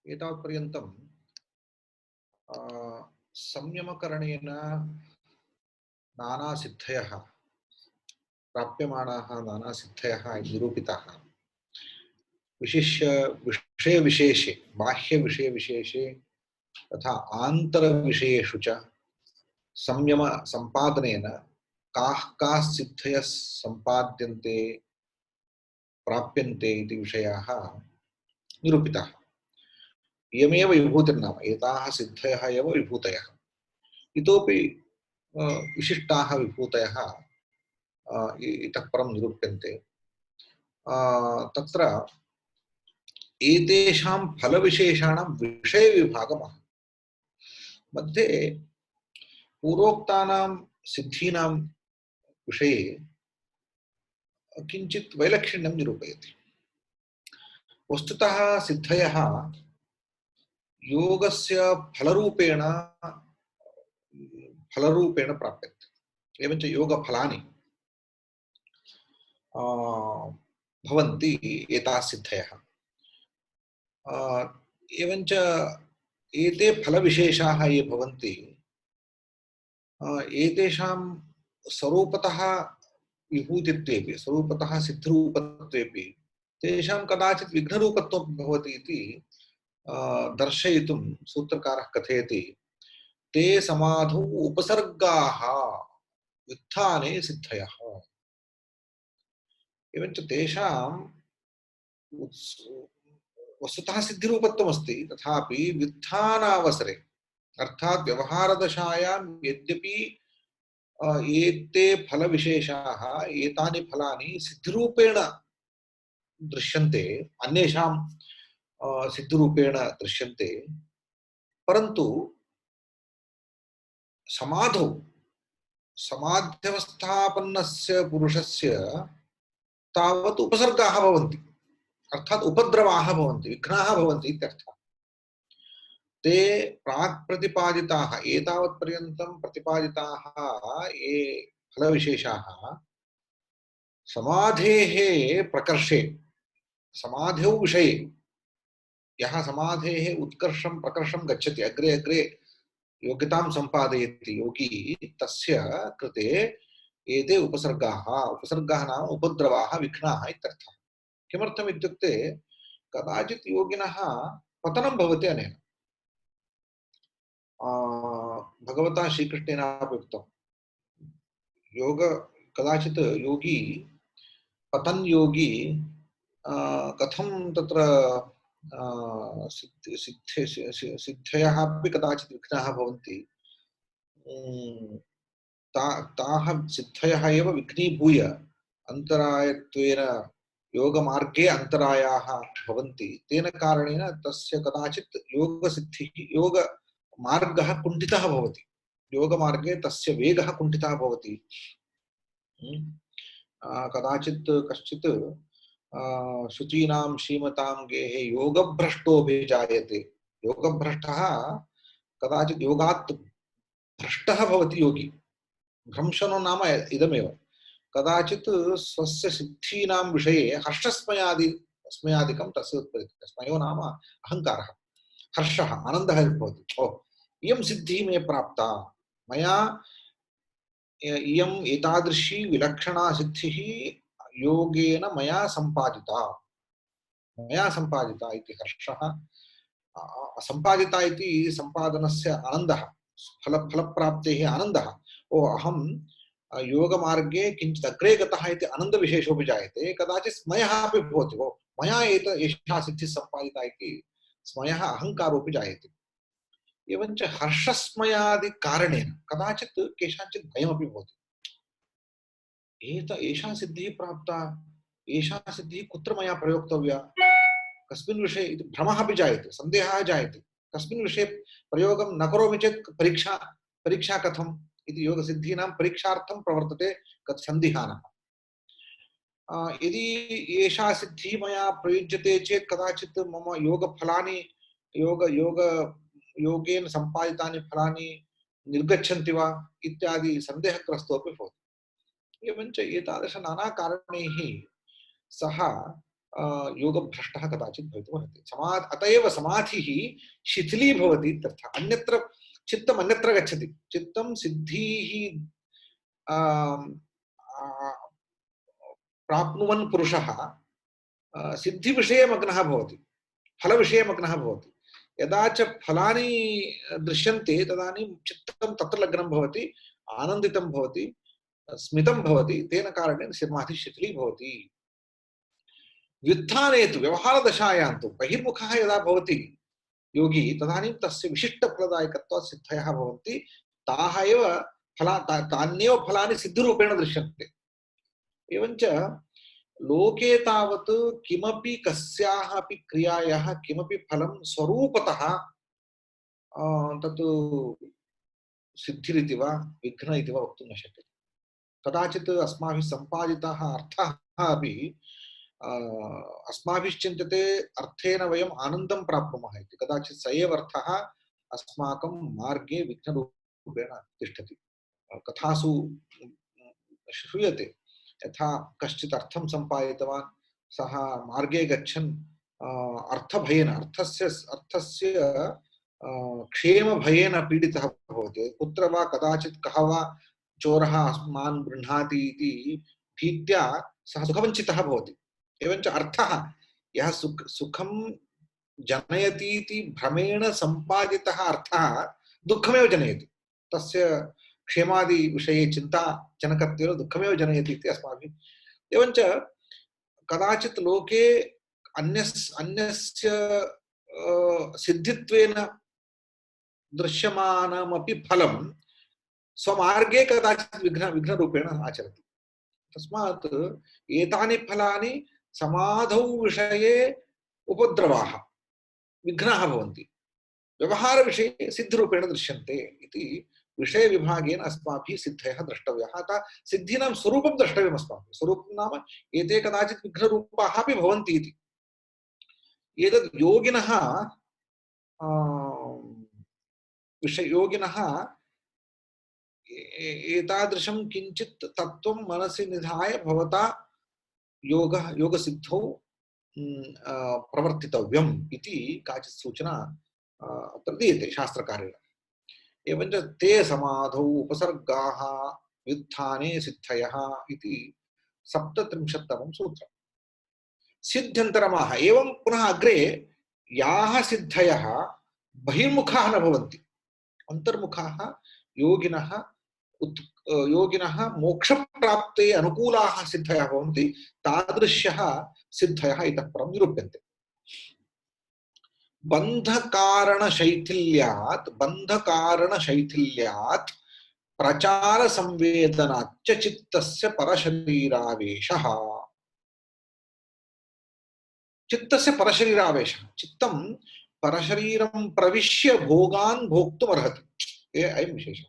एतावत्पर्यन्तं संयमकरणेन नानासिद्धयः प्राप्यमाणाः नानासिद्धयः निरूपिताः। विशिष्य विषयविशेषे बाह्यविषयविशेषे तथा आन्तरविषयेषु च संयम संपादनेन काः काः सिद्धयः सम्पाद्यन्ते प्राप्यन्ते इति विषयाः निरूपिताः। इयमेव विभूतिर्नाम एताः सिद्धयः एव विभूतयः। इतोपि विशिष्टाः विभूतयः इतः परं निरूप्यन्ते। तत्र एतेषां फलविशेषाणां विषयविभागः मध्ये पूर्वोक्तानां सिद्धीनां विषये किञ्चित् वैलक्षण्यं निरूपयति। वस्तुतः सिद्धयः योगस्य फलरूपेण प्राप्यन्ते। एवञ्च योगफलानि भवन्ति एताः सिद्धयः। एवञ्च एते फलविशेषाः ये भवन्ति एतेषां स्वरूपतः विभूतित्वेपि स्वरूपतः सिद्धरूपत्वेपि तेषां कदाचित् विघ्नरूपत्वं भवति इति दर्शयितुं सूत्रकारः कथयति। ते समाधौ उपसर्गाः व्युत्थाने सिद्धयः। एवञ्च तेषां वस्तुतः सिद्धिरूपत्वमस्ति, तथापि व्युत्थानावसरे अर्थात् व्यवहारदशायां यद्यपि एते फलविशेषाः एतानि फलानि सिद्धिरूपेण दृश्यन्ते, अन्येषां सिद्धिरूपेण दृश्यन्ते, परन्तु समाधौ समाध्यवस्थापन्नस्य पुरुषस्य तावत् उपसर्गाः भवन्ति, अर्थात् उपद्रवाः भवन्ति, विघ्नाः भवन्ति इत्यर्थः। ते प्राक् प्रतिपादिताः एतावत्पर्यन्तं प्रतिपादिताः ये फलविशेषाः समाधेः प्रकर्षे समाधौ विषये यः समाधेः उत्कर्षं प्रकर्षं गच्छति अग्रे अग्रे योग्यतां सम्पादयति योगी तस्य कृते एते उपसर्गाः नाम उपद्रवाः विघ्नाः इत्यर्थः। किमर्थम् इत्युक्ते कदाचित् योगिनः पतनं भवति अनेन। भगवता श्रीकृष्णेनापि उक्तं योग कदाचित् योगी पतन् योगी कथं तत्र सिद्धयः अपि कदाचित् विघ्नाः भवन्ति। ताः सिद्धयः एव विघ्नीभूय अन्तरायत्वेन योगमार्गे अन्तरायाः भवन्ति। तेन कारणेन तस्य कदाचित् योगसिद्धिः योगमार्गः कुण्ठितः भवति, योगमार्गे तस्य वेगः कुण्ठितः भवति। कदाचित् कश्चित् शुचीनां श्रीमतां गेहे योगभ्रष्टोऽभिजायते। योगभ्रष्टः कदाचित् योगात् भ्रष्टः भवति योगी। भ्रंशनो नाम इदमेव कदाचित् स्वस्य सिद्धीनां विषये हर्षस्मयादिकं तस्य उत्पद्यते। स्मयो नाम अहङ्कारः, हर्षः, आनन्दः भवति। ओ इयं सिद्धिः मे प्राप्ता, मया इयम् एतादृशी विलक्षणा सिद्धिः योगेन मया सम्पादिता इति हर्षः। सम्पादिता इति सम्पादनस्य आनन्दः, फलप्राप्तेः आनन्दः। ओ अहं योगमार्गे किञ्चित् अग्रे गतः इति आनन्दविशेषोऽपि जायते। कदाचित् स्मयः अपि भवति, ओ मया एषा सिद्धिः सम्पादिता इति स्मयः, अहङ्कारोऽपि जायते। एवञ्च हर्षस्मयादिकारणेन कदाचित् केषाञ्चित् भयमपि भवति। एषा सिद्धिः प्राप्ता, एषा सिद्धिः कुत्र मया प्रयोक्तव्या, कस्मिन् विषये इति भ्रमः अपि जायते, सन्देहः जायते। कस्मिन् विषये प्रयोगं न करोमि चेत् परीक्षा कथम् इति योगसिद्धीनां परीक्षार्थं प्रवर्तते सन्दिहानः। यदि एषा सिद्धिः मया प्रयुज्यते चेत् कदाचित् मम योगफलानि योगेन सम्पादितानि फलानि निर्गच्छन्ति वा इत्यादि सन्देहग्रस्तोऽपि भवति। एवञ्च एतादृश नानाकारणैः सः योगभ्रष्टः कदाचित् भवितुमर्हति। अत एव समाधिः शिथिलीभवति इत्यर्थः। अन्यत्र चित्तम् अन्यत्र गच्छति। चित्तं सिद्धिः प्राप्नुवन् पुरुषः सिद्धिविषये मग्नः भवति, फलविषये मग्नः भवति। यदा च फलानि दृश्यन्ते तदानीं चित्तं तत्र लग्नं भवति, आनन्दितं भवति, स्मितं भवति। तेन कारणेन समाधिः शिथिली भवति। व्युत्थाने तु व्यवहारदशायां तु बहिर्मुखः यदा भवति योगी तदानीं तस्य विशिष्टफलदायकत्वात् सिद्धयः भवन्ति। ताः एव तान्येव फलानि सिद्धिरूपेण दृश्यन्ते। एवञ्च लोके तावत् किमपि कस्याः अपि क्रियायाः किमपि फलं स्वरूपतः तत् सिद्धिरिति वा विघ्न इति वा वक्तुं न शक्यते। कदाचित् अस्माभिः सम्पादितः अर्थः अपि अस्माभिश्चिन्त्यते अर्थेन वयम् आनन्दं प्राप्नुमः इति। कदाचित् स एव अर्थः अस्माकं मार्गे विघ्नरूपेण तिष्ठति। कथासु श्रूयते यथा कश्चित् अर्थं सम्पादितवान्, सः मार्गे गच्छन् अर्थभयेन अर्थस्य क्षेमभयेन पीडितः भवति। कुत्र वा कदाचित् कः वा चोरः अस्मान् गृह्णाति इति भीत्या सः सुखवञ्चितः भवति। एवञ्च अर्थः यः सुखं जनयति इति भ्रमेण सम्पादितः अर्थः दुःखमेव जनयति। तस्य क्षेमादि विषये चिंता जनकत्वेन दुःखमेव जनयति इति अस्माभिः। एवञ्च कदाचित् लोके अन्यस्य सिद्धित्वेन दृश्यमानमपि फलं स्वमार्गे कदाचित् विघ्नरूपेण आचरति। तस्मात् एतानि फलानि समाधौ विषये उपद्रवाः, विघ्नाः भवन्ति, व्यवहारविषये सिद्धिरूपेण दृश्यन्ते इति विषय विभागेन अस्माभिः सिद्धयः द्रष्टव्याः। अतः सिद्धीनां स्वरूपं द्रष्टव्यम् अस्माभिः। स्वरूपं नाम एते कदाचित् विघ्नरूपाः अपि भवन्ति इति। एतद् योगिनः योगिनः एतादृशं किञ्चित् तत्त्वं मनसि निधाय भवता योगसिद्धौ प्रवर्तितव्यम् इति काचित् सूचना अत्र दीयते शास्त्रकारेण। एवञ्च ते समाधौ उपसर्गाः व्युत्थाने सिद्धयः इति 37तमं सूत्रम्। सिद्ध्यन्तरमाः एवं पुनः अग्रे याः सिद्धयः बहिर्मुखाः न भवन्ति, अन्तर्मुखाः योगिनः मोक्षप्राप्ते अनुकूलाः सिद्धयः भवन्ति, तादृश्यः सिद्धयः इतः परं निरूप्यन्ते। बन्धकारणशैथिल्यात् प्रचार संवेदनाच्च चित्तस्य परशरीरावेशः। चित्तस्य परशरीरावेशः, चित्तं परशरीरं प्रविश्य भोगान् भोक्तुमर्हति। अयं विशेषः।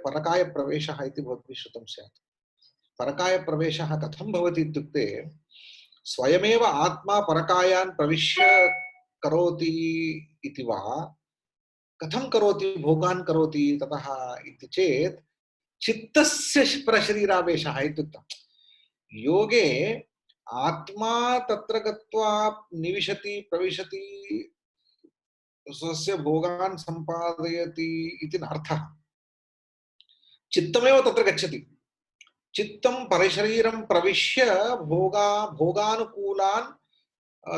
परकाय प्रवेशः इति भवद्भिः श्रुतं स्यात्। परकाय प्रवेशः कथं भवति इत्युक्ते स्वयमेव आत्मा परकायान् प्रविश्य करोति इति वा, कथं करोति, भोगान् करोति ततः इति चेत् चित्तस्य परशरीरावेशः इत्युक्तम्। योगे आत्मा तत्र गत्वा निविशति, प्रविशति, स्वस्य भोगान् सम्पादयति इति नार्थः। चित्तमेव तत्र गच्छति। चित्तं परशरीरं प्रविश्य भोगानुकूलान्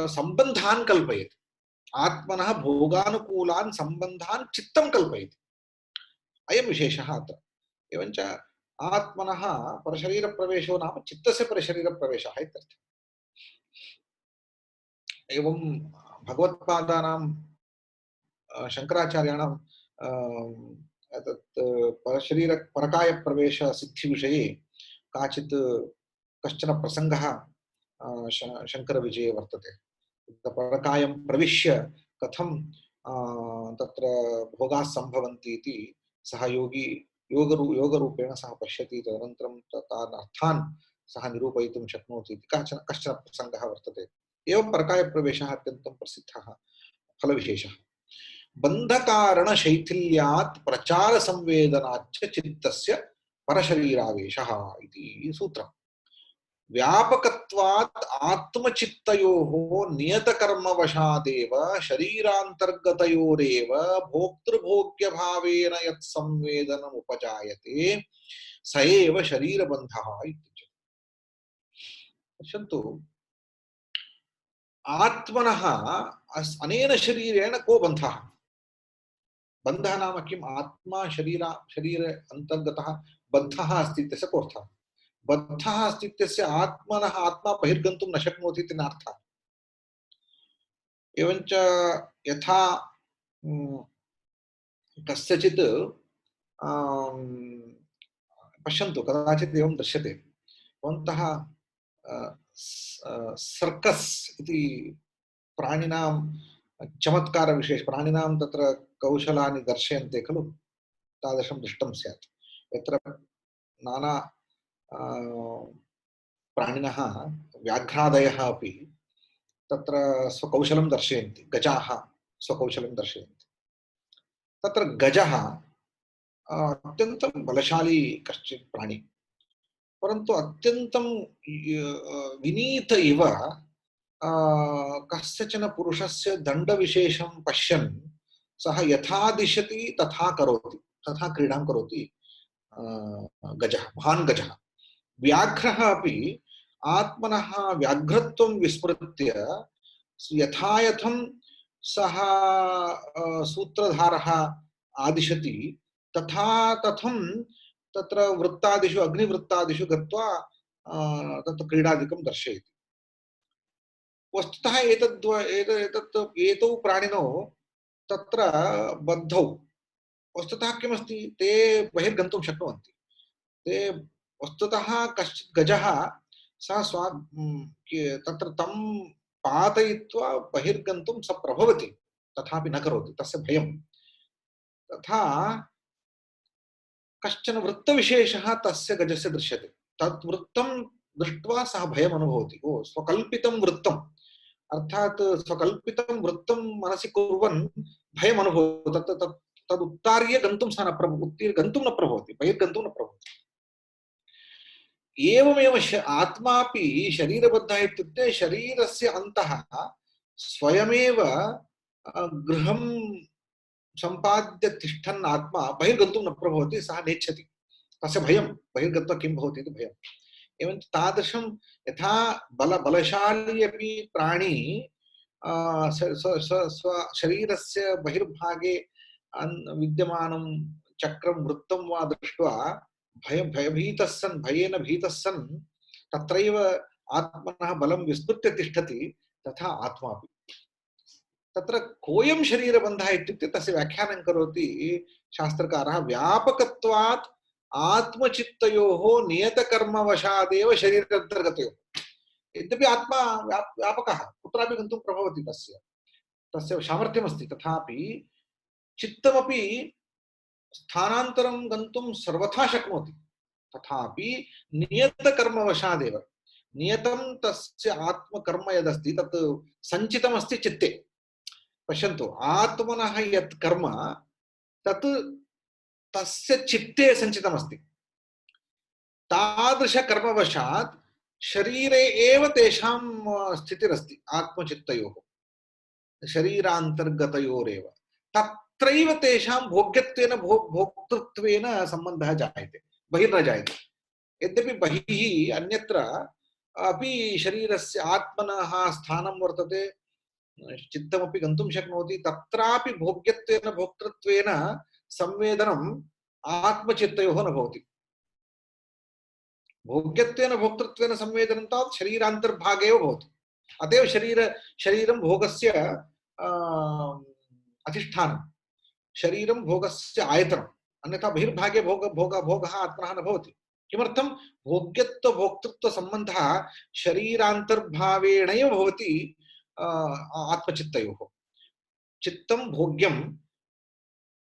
सम्बन्धान् कल्पयति। आत्मनः भोगानुकूलान् सम्बन्धान् चित्तं कल्पयति। अयं विशेषः अत्र। एवञ्च आत्मनः परशरीरप्रवेशो नाम चित्तस्य परशरीरप्रवेशः इत्यर्थः। एवं भगवत्पादानां शङ्कराचार्याणां परकायप्रवेश सिद्धिविषये कश्चन प्रसङ्गः शङ्करविजये वर्तते। परकायं प्रविश्य कथं तत्र भोगाः सम्भवन्ति इति सः योगी योगरूपेण सः पश्यति, तदनन्तरं तान् अर्थान् सः निरूपयितुं शक्नोति इति कश्चन प्रसङ्गः वर्तते। एवं परकायप्रवेशः अत्यन्तं प्रसिद्धः फलविशेषः। बन्धकारणशैथिल्यात् प्रचारसंवेदनाच्च चित्तस्य परशरीरावेशः इति सूत्रम्। व्यापकत्वात् आत्मचित्तयोः नियतकर्मवशादेव शरीरान्तर्गतयोरेव भोक्तृभोग्यभावेन यत् संवेदनम् उपजायते स एव शरीरबन्धः इत्युच्यते। पश्यन्तु, आत्मनः अनेन शरीरेण को बन्धः? बन्धः नाम किम्? आत्मा शरीर अन्तर्गतः बद्धः अस्ति इत्यस्य कोऽर्थः? बद्धः अस्ति इत्यस्य आत्मनः आत्मा बहिर्गन्तुं न शक्नोति इति नार्थः। एवञ्च यथा कस्यचित् पश्यन्तु, कदाचित् एवं दृश्यते, भवन्तः सर्कस् इति प्राणिनां चमत्कारविशेष प्राणिनां तत्र कौशलानि दर्शयन्ते खलु, तादृशं दृष्टं स्यात्, यत्र नाना प्राणिनः व्याघ्रादयः अपि तत्र स्वकौशलं दर्शयन्ति, गजाः स्वकौशलं दर्शयन्ति। तत्र गजः अत्यन्तं बलशाली कश्चित् प्राणी, परन्तु अत्यन्तं विनीत इव कस्यचन पुरुषस्य दण्डविशेषं पश्यन् सः यथा दिशति तथा करोति, तथा क्रीडां करोति गजः, महान् गजः। व्याघ्रः अपि आत्मनः व्याघ्रत्वं विस्मृत्य यथायथं सः सूत्रधारः आदिशति तथा तथं तत्र वृत्तादिषु अग्निवृत्तादिषु गत्वा तत्र क्रीडादिकं दर्शयति। वस्तुतः एतौ प्राणिनौ तत्र बद्धौ वस्तुतः किमस्ति, ते बहिर्गन्तुं शक्नुवन्ति। ते वस्तुतः कश्चित् गजः सः तत्र तं पातयित्वा बहिर्गन्तुं स प्रभवति, तथापि न करोति, तस्य भयं। तथा कश्चन वृत्तविशेषः तस्य गजस्य दृश्यते, तत् वृत्तं दृष्ट्वा सः भयम् अनुभवति। ओ, स्वकल्पितं वृत्तम्, अर्थात् स्वकल्पितं वृत्तं मनसि कुर्वन् भयम् अनुभवति, तदुत्तार्य गन्तुं सः गन्तुं न प्रभवति, बहिर्गन्तुं न प्रभवति। एवमेव आत्मापि शरीरबद्धः इत्युक्ते शरीरस्य अन्तः स्वयमेव गृहं सम्पाद्य तिष्ठन् आत्मा बहिर्गन्तुं न प्रभवति, सः नेच्छति, तस्य भयं, बहिर्गत्वा किं भवति इति भयम्। एवं तादृशं यथा बलशाली अपि प्राणी शरीरस्य बहिर्भागे विद्यमानं चक्रं वृत्तं वा दृष्ट्वा भयभीतः सन्, भयेन भीतः सन् तत्रैव आत्मनः बलं विस्मृत्य तिष्ठति, तथा आत्मापि। तत्र कोऽयं शरीरबन्धः इत्युक्ते तस्य व्याख्यानं करोति शास्त्रकारः, व्यापकत्वात् आत्मचित्तयोः नियतकर्मवशादेव शरीरान्तर्गतयोः। यद्यपि आत्मा व्यापकः, कुत्रापि गन्तुं प्रभवति, तस्य सामर्थ्यमस्ति, तथापि चित्तमपि स्थानान्तरं गन्तुं सर्वथा शक्नोति, तथापि नियतकर्मवशादेव, नियतं तस्य आत्मकर्म यदस्ति तत् सञ्चितमस्ति चित्ते। पश्यन्तु, आत्मनः यत् कर्म तत् तस्य चित्ते सञ्चितमस्ति, तादृशकर्मवशात् शरीरे एव तेषां स्थितिरस्ति, आत्मचित्तयोः शरीरान्तर्गतयोरेव, तत्रैव तेषां भोग्यत्वेन भोक्तृत्वेन सम्बन्धः जायते, बहिर्न जायते। यद्यपि बहिः अन्यत्र अपि शरीरस्य आत्मनः स्थानं वर्तते, चित्तमपि गन्तुं शक्नोति, तत्रापि भोग्यत्वेन भोक्तृत्वेन संवेदनम् आत्मचित्तयोः न भवति। भोग्यत्वेन भोक्तृत्वेन संवेदनं तावत् शरीरान्तर्भागे एव भवति। अतएव शरीरं भोगस्य अधिष्ठानं, शरीरं भोगस्य आयतनम्, अन्यथा बहिर्भागे भोगः आत्मनः न भवति। किमर्थं? भोग्यत्व भोक्तृत्व सम्बन्धः शरीरान्तर्भावेणैव भवति आत्मचित्तयोः। चित्तं भोग्यम्,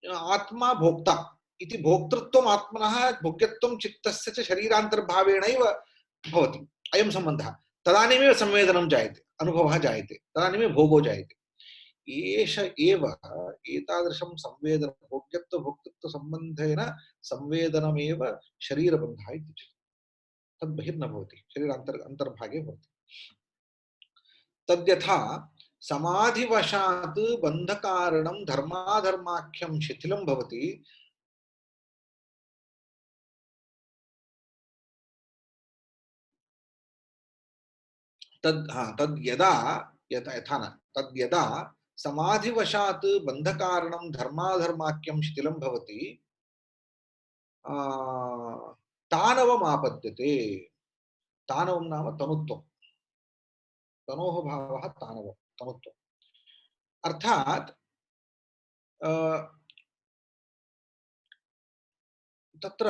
आत्मा भोक्ता इति, भोक्तृत्वम् आत्मनः भोग्यत्वं चित्तस्य च शरीरान्तर्भावेणैव भवति अयं सम्बन्धः। तदानीमेव संवेदनं जायते, अनुभवः जायते, तदानीमेव भोगो जायते। एष एव एतादृशं संवेदनं, भोग्यत्व भोक्तृत्व सम्बन्धेन संवेदनमेव शरीरबन्धः इति उच्यते। तद् बहिर्न भवति, शरीर अन्तर्भागे भवति। तद्यथा समाधिवशात् बन्धकारणं धर्माधर्माख्यं शिथिलं भवति, तद् यदा यथा न तद् यदा समाधिवशात् बन्धकारणं धर्माधर्माख्यं शिथिलं भवति, तानवमापद्यते। तानवं नाम तनुत्वं, तनोः भावः तानवं, तनुत्वम्। अर्थात् तत्र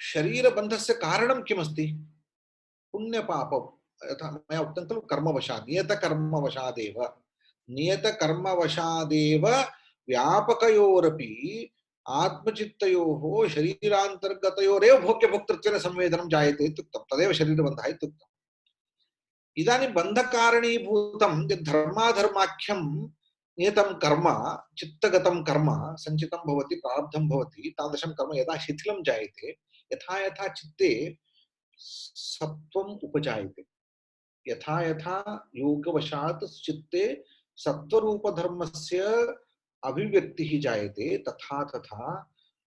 शरीरबन्धस्य कारणं किमस्ति? पुण्यपाप, यथा मया उक्तं खलु, कर्मवशात्, नियतकर्मवशादेव, नियतकर्मवशादेव व्यापकयोरपि आत्मचित्तयोः शरीरान्तर्गतयोरेव भोग्यभोक्तृत्वेन संवेदनं जायते इत्युक्तं। तदेव शरीरबन्धः इत्युक्तम्। इदानीं बन्धकारणीभूतं यद् धर्माधर्माख्यं नियतं कर्म, चित्तगतं कर्म, सञ्चितं भवति, प्रारब्धं भवति, तादृशं कर्म यदा शिथिलं जायते, यथा यथा चित्ते सत्वम् उपजायते, यथा यथा योगवशात् चित्ते सत्वरूपधर्मस्य अभिव्यक्तिः जायते, तथा तथा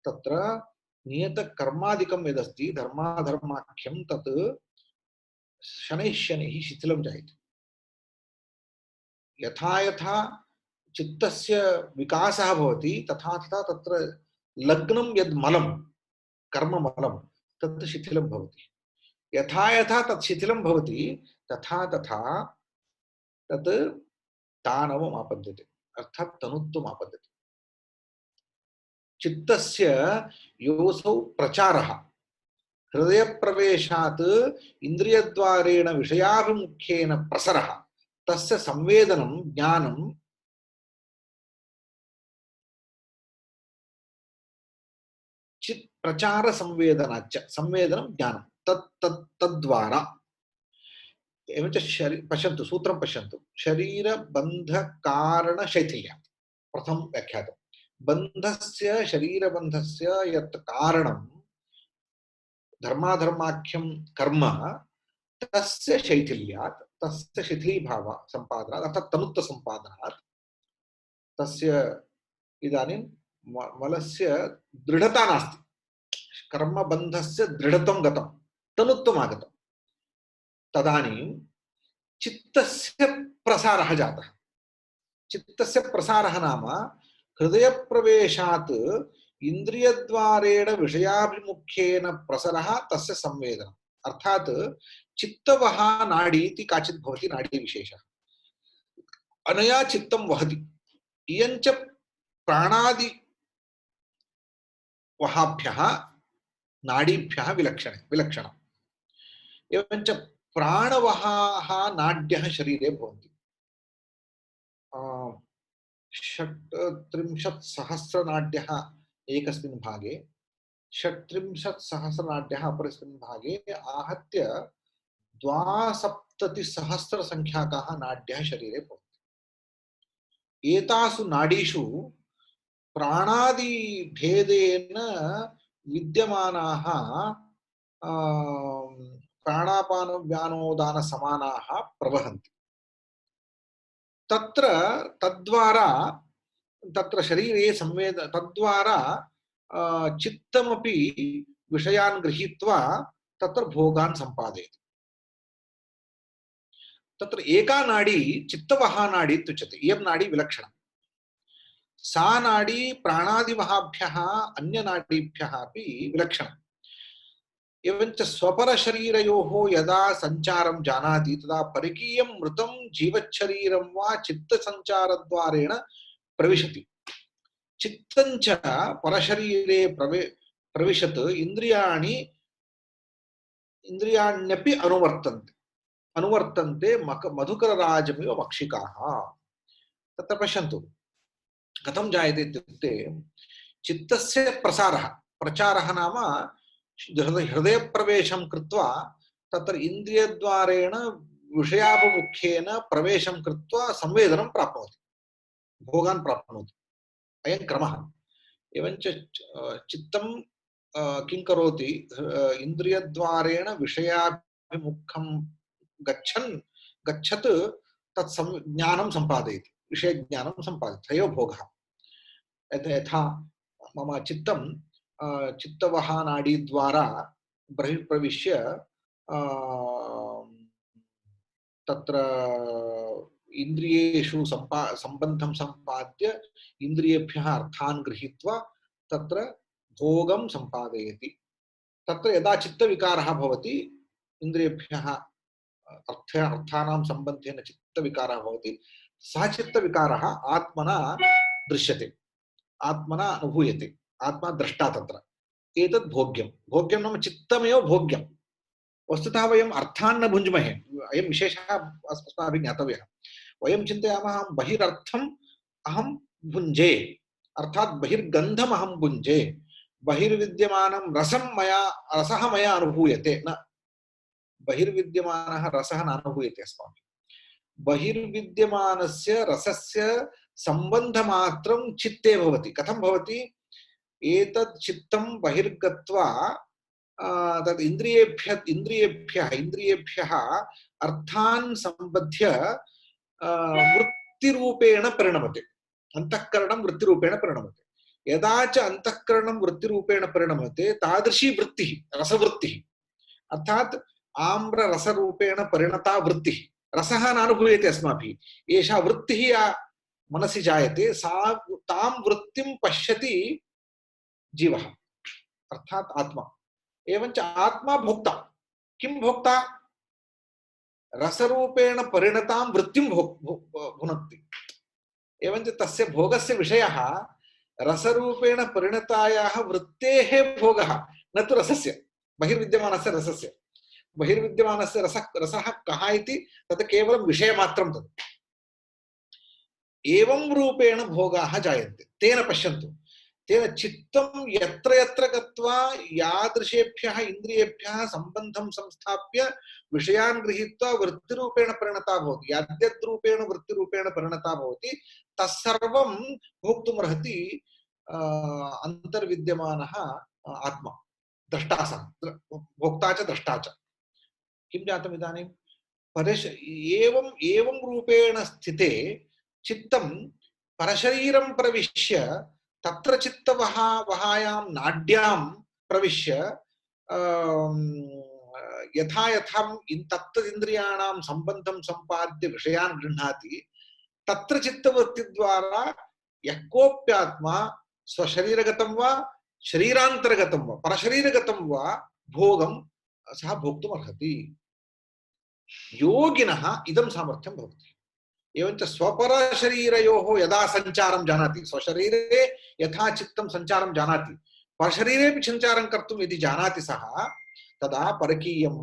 तत्र नियतकर्मादिकं यदस्ति धर्माधर्माख्यं तत् शनैः शनैः शिथिलं जायते। यथा यथा चित्तस्य विकासः भवति, तथा तथा तत्र लग्नं यद् मलं, कर्ममलं, तत् शिथिलं भवति। यथा यथा तत् शिथिलं भवति, तथा तथा तत् तानवम् आपद्यते, अर्थात् तनुत्वम् आपद्यते। चित्तस्य योऽसौ प्रचारः हृदयप्रवेशात् इन्द्रियद्वारेण विषयाभिमुख्येन प्रसरः, तस्य संवेदनं ज्ञानं चित् प्रचार संवेदनाच्च, संवेदनं ज्ञानं तद्द्वारा। एवञ्च पश्यन्तु, सूत्रं पश्यन्तु, शरीरबन्धकारणशैथिल्यं प्रथमं व्याख्यातं। बन्धस्य, शरीरबन्धस्य यत् कारणं धर्माधर्माख्यं कर्म, तस्य शैथिल्यात्, तस्य शिथिलीभाव सम्पादनात्, अर्थात् तनुत्व सम्पादनात्, तस्य इदानीं मलस्य दृढता नास्ति, कर्मबन्धस्य दृढत्वं गतं, तनुत्वम् आगतं। तदानीं चित्तस्य प्रसारः जातः। चित्तस्य प्रसारः नाम हृदयप्रवेशात् इन्द्रियद्वारेण विषयाभिमुख्येन प्रसरः, तस्य संवेदनम्। अर्थात् चित्तवहा नाडी इति काचित् भवति, नाडी विशेषः। अनया चित्तं वहति, इयञ्च प्राणादि वहाभ्यः नाडीभ्यः विलक्षणम्। एवञ्च प्राणवहाः नाड्यः शरीरे भवन्ति। 36 नाड्यः एकस्मिन् भागे, 36 अपरस्मिन् भागे, आहत्य 72,000 संख्याकाः नाड्यः शरीरे भवन्ति। एतासु नाडीषु प्राणादि भेदेन विद्यमानाः प्राणापान व्यानोदान समानाः प्रवहन्ति। तत्र तद्वारा तत्र शरीरे तद्वारा चित्तमपि विषयान् गृहीत्वा तत्र भोगान् सम्पादयति। तत्र एका नाडी चित्तवहा नाडी इत्युच्यते। इयं नाडी विलक्षणा। सा नाडी प्राणादिवहाभ्यः अन्यनाडीभ्यः अपि विलक्षणा। एवञ्च स्वपरशरीरयोः यदा सञ्चारं जानाति, तदा परिकीयं मृतं जीवच्छरीरं वा चित्तसञ्चारद्वारेण प्रविशति। चित्तञ्च परशरीरे प्रविशत् इन्द्रियाण्यपि अनुवर्तन्ते मधुकरराजमिव मक्षिकाः। तत्र पश्यन्तु कथं जायते इत्युक्ते, चित्तस्य प्रचारः नाम हृदयप्रवेशं कृत्वा तत्र इन्द्रियद्वारेण विषयाभिमुख्येन प्रवेशं कृत्वा संवेदनं प्राप्नोति, भोगान् प्राप्नोति। अयं क्रमः। एवञ्च चित्तं किं करोति, इन्द्रियद्वारेण विषयाभिमुखं गच्छन् गच्छत् तत् ज्ञानं सम्पादयति, विषयज्ञानं सम्पादयति, तयोः भोगः। यथा मम चित्तं चित्तवहानाडीद्वारा बहिर्प्रविश्य तत्र इन्द्रियेषु सम्बन्धं सम्पाद्य इन्द्रियेभ्यः अर्थान् गृहीत्वा तत्र भोगं सम्पादयति। तत्र यदा चित्तविकारः भवति, इन्द्रियेभ्यः अर्थानां सम्बन्धेन चित्तविकारः भवति, सः चित्तविकारः आत्मना दृश्यते, आत्मना अनुभूयते, आत्मा द्रष्टा तत्र। एतद् भोग्यं। भोग्यं नाम चित्तमेव भोग्यं। वस्तुतः वयम् अर्थान् न भुञ्ज्महे। अयं विशेषः अस्माभिः ज्ञातव्यः। वयं चिन्तयामः बहिरर्थम् अहं भुञ्जे, अर्थात् बहिर्गन्धम् अहं भुञ्जे, बहिर्विद्यमानं रसः मया अनुभूयते। न, बहिर्विद्यमानः रसः न अनुभूयते अस्माभिः। बहिर्विद्यमानस्य रसस्य सम्बन्धमात्रं चित्ते भवति। कथं भवति? एतत् चित्तं बहिर्गत्वा तद् इन्द्रियेभ्यः अर्थान् सम्बध्य वृत्तिरूपेण परिणमते। अंतःकरणं वृत्तिरूपेण परिणमते। यदा च अंतःकरणं वृत्तिरूपेण परिणमते, तादृशी वृत्तिः रसवृत्तिः, अर्थात् आम्ररसरूपेण परिणता वृत्तिः, रसः नानुभूयते अस्माभिः। एषा वृत्तिः या मनसि जायते, सा तां वृत्तिं पश्यति जीवः, अर्थात् आत्मा। एवञ्च आत्मा भोक्ता। किं भोक्ता? रसरूपेण परिणतां वृत्तिं भुनक्ति। एवञ्च तस्य भोगस्य विषयः रसरूपेण परिणतायाः वृत्तेः भोगः, न तु रसस्य, बहिर्विद्यमानस्य रसस्य। बहिर्विद्यमानस्य रसः कः इति तत् केवलं विषयमात्रं तत्। एवं रूपेण भोगाः जायन्ते। तेन पश्यन्तु, तेन चित्तं यत्र यत्र गत्वा यादृशेभ्यः इन्द्रियेभ्यः सम्बन्धं संस्थाप्य विषयान् गृहीत्वा वृत्तिरूपेण परिणता भवति, यद्यद्रूपेण वृत्तिरूपेण परिणता भवति, तत्सर्वं भोक्तुमर्हति अन्तर्विद्यमानः आत्मा, द्रष्टा सः, भोक्ता च द्रष्टा च। किं जातम् इदानीं? एवं रूपेण स्थिते चित्तं परशरीरं प्रविश्य तत्र चित्तवहायां नाड्यां प्रविश्य यथा यथा तत्तदिन्द्रियाणां सम्बन्धं सम्पाद्य विषयान् गृह्णाति, तत्र चित्तवृत्तिद्वारा यः कोऽप्यात्मा स्वशरीरगतं वा शरीरान्तरगतं वा परशरीरगतं वा भोगं सः भोक्तुमर्हति। योगिनः इदं सामर्थ्यं भवति। एवञ्च स्वपरशरीरयोः यदा सञ्चारं जानाति, स्वशरीरे यथा चित्तं सञ्चारं जानाति, परशरीरेपि सञ्चारं कर्तुं यदि जानाति सः, तदा परकीयं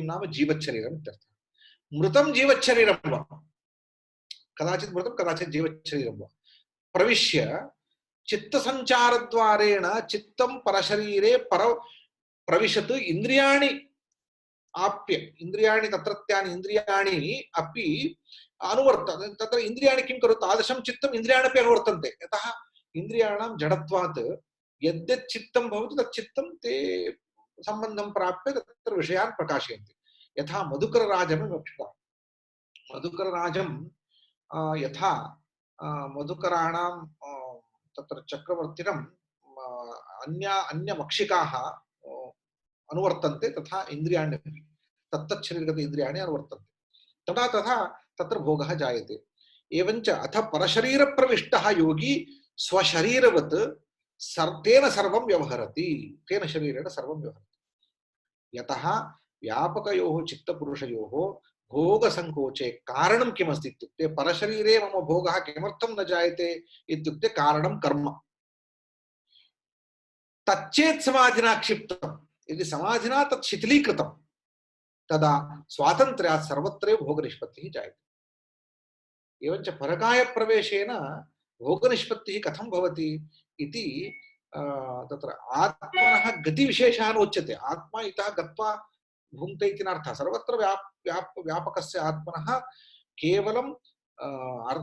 नाम जीवच्छरीरम् इत्यर्थः। मृतं जीवच्छरीरं वा, कदाचित् मृतं कदाचित् जीवच्छरीरं वा प्रविश्य चित्तसञ्चारद्वारेण चित्तं परशरीरे प्रविशतु, इन्द्रियाणि आप्य, इन्द्रियाणि तत्रत्यानि इन्द्रियाणि अपि अनुवर्तन्ते। तत्र इन्द्रियाणि किं करोति? तादृशं चित्तम् इन्द्रियाणि अपि अनुवर्तन्ते। यतः इन्द्रियाणां जडत्वात् यद्यत् चित्तं भवति तत् चित्तं ते सम्बन्धं प्राप्य तत्र विषयान् प्रकाशयन्ति। यथा मधुकरराजं वक्षितम्। मधुकरराजं यथा मधुकराणां तत्र चक्रवर्तिनं अन्यमक्षिकाः अनुवर्तन्ते, तथा इन्द्रियाण्यपि तत्तच्छरीरगत इन्द्रियाणि अनुवर्तन्ते। तदा तथा तत्र भोगः जायते। एवञ्च अथ परशरीरप्रविष्टः योगी स्वशरीरवत् तेन सर्वं व्यवहरति, तेन शरीरेण सर्वं व्यवहरति। यतः व्यापकयोः चित्तपुरुषयोः भोगसङ्कोचे कारणं किमस्ति इत्युक्ते, परशरीरे मम भोगः किमर्थं न जायते इत्युक्ते कारणं कर्म। तच्चेत् समाधिना क्षिप्तम्, यदि समाधिना तत् शिथिलीकृतं, तदा स्वातन्त्र्यात् सर्वत्रैव भोगनिष्पत्तिः जायते। एवञ्च परकायप्रवेशेन भोगनिष्पत्तिः कथं भवति इति तत्र आत्मनः गतिविशेषः नोच्यते। आत्मा इतः गत्वा भुङ्क्ते इति नार्थः। सर्वत्र व्यापकस्य आत्मनः केवलं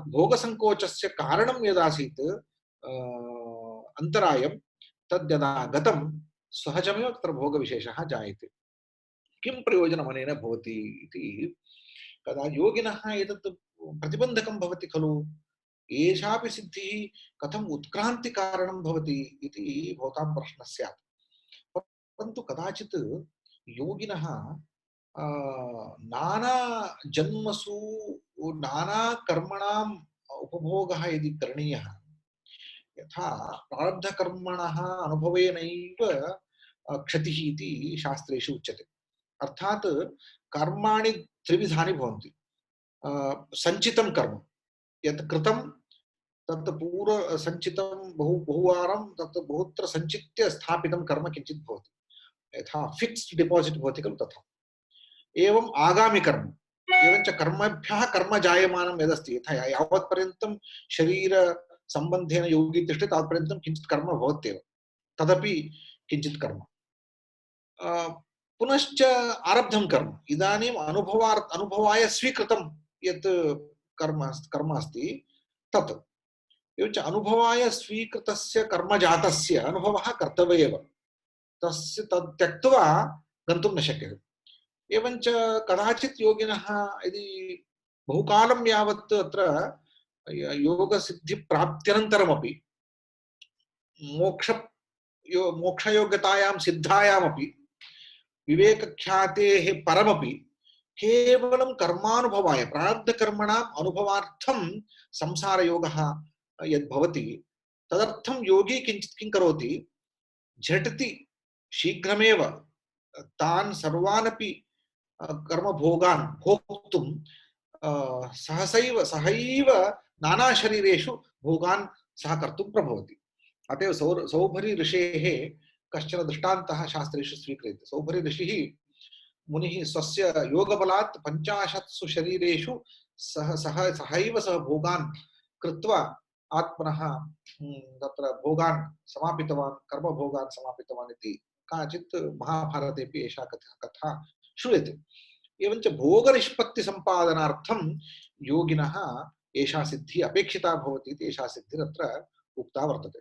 भोगसङ्कोचस्य कारणं यदासीत् अन्तरायं, तद्यदा गतं सहजमेव तत्र भोगविशेषः जायते। किं प्रयोजनमनेन भवति इति कदा योगिनः एतत् प्रतिबन्धकं भवति खलु, एषापि सिद्धिः कथम् उत्क्रान्तिकारणं भवति इति भवतां प्रश्नः स्यात्। परन्तु कदाचित् योगिनः नाना जन्मसु नाना कर्मणाम् उपभोगः यदि करणीयः, यथा प्रारब्धकर्मणः अनुभवेनैव क्षतिः इति शास्त्रेषु उच्यते। अर्थात् कर्माणि त्रिविधानि भवन्ति। सञ्चितं कर्म यत् कृतं तत् पूर्व सञ्चितं बहुवारं तत् बहुत्र सञ्चित्य स्थापितं कर्म किञ्चित् भवति, यथा फिक्स्ड् डिपाजिट् भवति खलु तथा। एवम् आगामि कर्म, एवञ्च कर्मभ्यः कर्म जायमानं यदस्ति, यथा यावत्पर्यन्तं शरीरसम्बन्धेन योगी तिष्ठति तावत्पर्यन्तं किञ्चित् कर्म भवत्येव, तदपि किञ्चित् कर्म। पुनश्च आरब्धं कर्म इदानीम् अनुभवाय स्वीकृतं यत् कर्म अस्ति तत्, एवञ्च अनुभवाय स्वीकृतस्य कर्मजातस्य अनुभवः कर्तव्यः एव, तस्य तत् त्यक्त्वा गन्तुं न शक्यते। एवञ्च कदाचित् योगिनः यदि बहुकालं यावत् अत्र योगसिद्धिप्राप्त्यनन्तरमपि मोक्षयोग्यतायां सिद्धायामपि विवेकख्यातेः परमपि केवलं कर्मानुभवाय प्रारब्धकर्मणाम् अनुभवार्थं संसारयोगः यद्भवति तदर्थं योगी किञ्चित् किं करोति, झटिति शीघ्रमेव तान् सर्वानपि कर्मभोगान् भोक्तुं सहैव नाना शरीरेषु भोगान् सः कर्तुं प्रभवति। अतएव सौभरी ऋषेः कश्चन दृष्टान्तः शास्त्रेषु स्वीक्रियते। सौभरी ऋषिः मुनिः स्वस्य योगबलात् 50 शरीरेषु सहैव सः भोगान् कृत्वा आत्मनः तत्र भोगान् समापितवान्, कर्मभोगान् समापितवान् इति काचित् महाभारतेपि एषा कथा श्रूयते। एवञ्च भोगनिष्पत्तिसम्पादनार्थं योगिनः एषा सिद्धिः अपेक्षिता भवति इति एषा सिद्धिरत्र उक्ता वर्तते।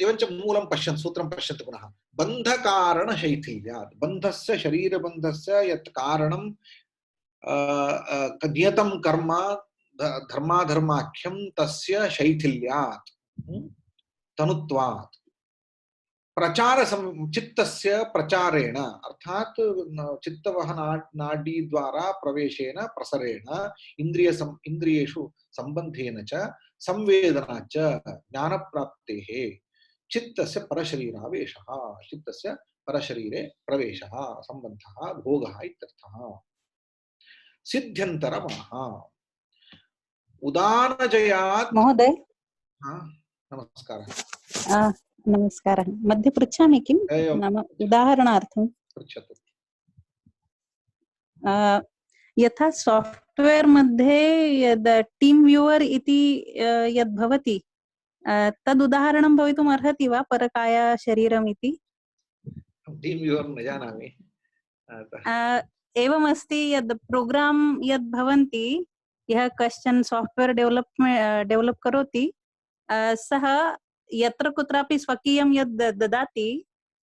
एवञ्च मूलं पश्यन्तु, सूत्रं पश्यन्तु पुनः। बन्धकारणशैथिल्यात्, बन्धस्य शरीरबन्धस्य यत् कारणं नियतं कर्म धर्माधर्माख्यं तस्य शैथिल्यात् तनुत्वात् चित्तस्य प्रचारेण, अर्थात चित्तवह नाडी द्वारा प्रवेशेन प्रसरेण इंद्रियेषु संबंधेन च संवेदना च ज्ञानप्राप्तेः चित्तस्य परशरीरावेशः, चित्तस्य परशरीरे प्रवेशः संबन्धः भोगः इत्यर्थः। सिद्ध्यन्तरमः उदानजयात् महोदय। नमस्कारः। नमस्कारः। मध्ये पृच्छामि किं नाम उदाहरणार्थं पृच्छतु। यथा सॉफ्टवेयर मध्ये यद् टीम व्यूअर इति यद् भवति तद् उदाहरणं भवितुम् अर्हति वा परकाया शरीरम् इति? टीम व्यूअर न जानामि। एवमस्ति यद् प्रोग्राम यद् भवन्ति, यः कश्चन सॉफ्टवेयर डेवलप करोति सः यत्र कुत्रापि स्वकीयं यद् ददाति,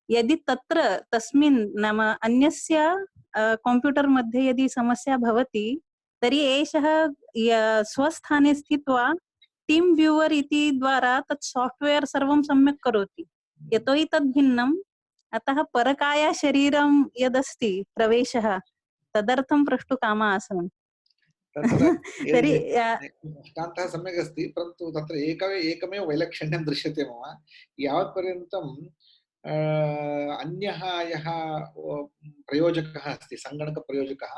यदि तत्र तस्मिन् नाम अन्यस्य कंप्यूटर मध्ये यदि समस्या भवति तर्हि एषः स्वस्थाने स्थित्वा टीम व्यूअर इति द्वारा तत् सॉफ्टवेयर सर्वं सम्यक् करोति। यतोहि तद् भिन्नम्, अतः परकाया शरीरं यदस्ति प्रवेशः तदर्थं प्रष्टुकामा आसम्। तर्हि दृष्टान्तः सम्यक् अस्ति, परन्तु तत्र एकमेव वैलक्षण्यं दृश्यते मम। यावत्पर्यन्तम् अन्यः यः प्रयोजकः अस्ति, सङ्गणकप्रयोजकः,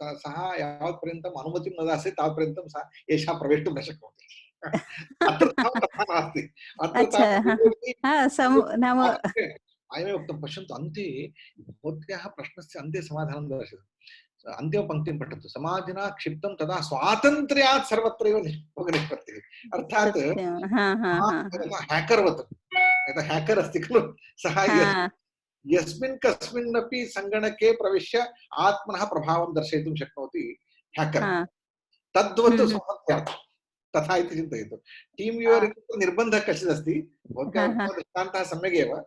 सः यावत्पर्यन्तम् अनुमतिं न दास्यति तावत्पर्यन्तं सः एषः प्रवेष्टुं न शक्नोति। अत्र तथा नास्ति। अयमेव उक्तं। पश्यन्तु, अन्ते भवत्याः प्रश्नस्य अन्ते समाधानं दर्शयति। अन्तिमपङ्क्तिं पठतु। समाधिना क्षिप्तं तदा स्वातन्त्र्यात् सर्वत्रैव भोगनिष्पत्तिः। अर्थात् हैकर्वत्, यथा हैकर् अस्ति खलु, सः यस्मिन् कस्मिन्नपि सङ्गणके प्रविश्य आत्मनः प्रभावं दर्शयितुं शक्नोति हैकर्। तद्वत् स्वातन्त्र्यात् तथा इति चिन्तयतु। टीम् व्यूवर् इत्युक्ते निर्बन्धः कश्चित् अस्ति। भवत्याः उक्तः दृष्टान्तः सम्यगेव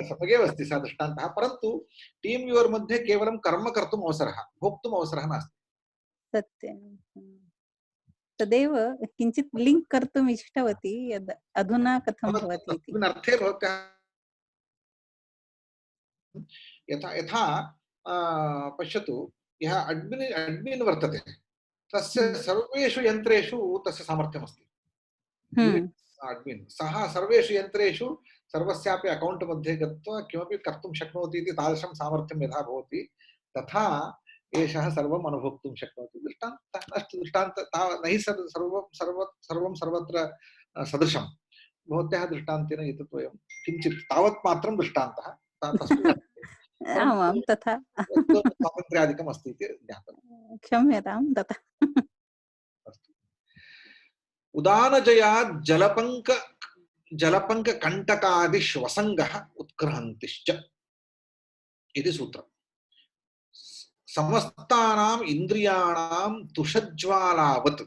सम्यगेव अस्ति सः दृष्टान्तः, परन्तु टीम् व्यूवर् मध्ये केवलं कर्म कर्तुम् अवसरः, भोक्तुम् अवसरः नास्ति। सत्यं। तदेव किञ्चित् लिङ्क् कर्तुम् इष्टवती यद् अधुना कथं भवति इति। तस्मिन् अर्थे भवत्याः यथा यथा पश्यतु, यः अड्मिन् वर्तते तस्य सर्वेषु यन्त्रेषु तस्य सामर्थ्यमस्ति। अड्मिन् सः सर्वेषु यन्त्रेषु सर्वस्यापि अकौण्ट् मध्ये गत्वा किमपि कर्तुं शक्नोति इति तादृशं सामर्थ्यं यथा भवति तथा एषः सर्वम् अनुभोक्तुं शक्नोति। दृष्टान्तः न हि सर्वं सर्वत्र सदृशं। भवत्याः दृष्टान्तेन एतत् वयं किञ्चित् तावत् मात्रं दृष्टान्तः तस्मिन् आमां तथा स्वातन्त्र्यादिकम् अस्ति इति ज्ञातं। क्षम्यतां तथा। उदानजयात् जलपङ्ककण्टकादिश्वसङ्गः उत्क्रान्तिश्च इति सूत्रम्। समस्तानाम् इन्द्रियाणां तुषज्ज्वालावत्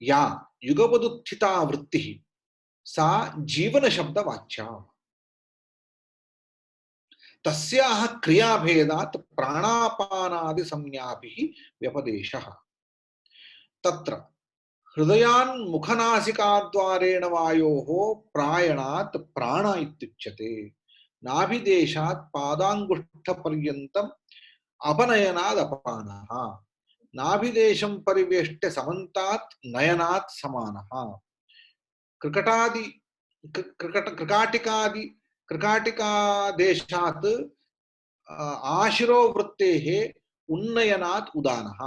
या युगपदुत्थिता वृत्तिः सा जीवनशब्दवाच्या। तस्याः क्रियाभेदात् प्राणापानादि संज्ञाभिः व्यपदेशः। तत्र हृदयान्मुखनासिकाद्वारेण वायोः प्रायणात् प्राण इत्युच्यते। नाभिदेशात् पादाङ्गुष्ठपर्यन्तम् अपनयनाद् अपानः। नाभिदेशं परिवेष्ट्य समन्तात् नयनात् समानः। कृकाटिकादेशात् आशिरो वृत्तेः उन्नयनात् उदानः।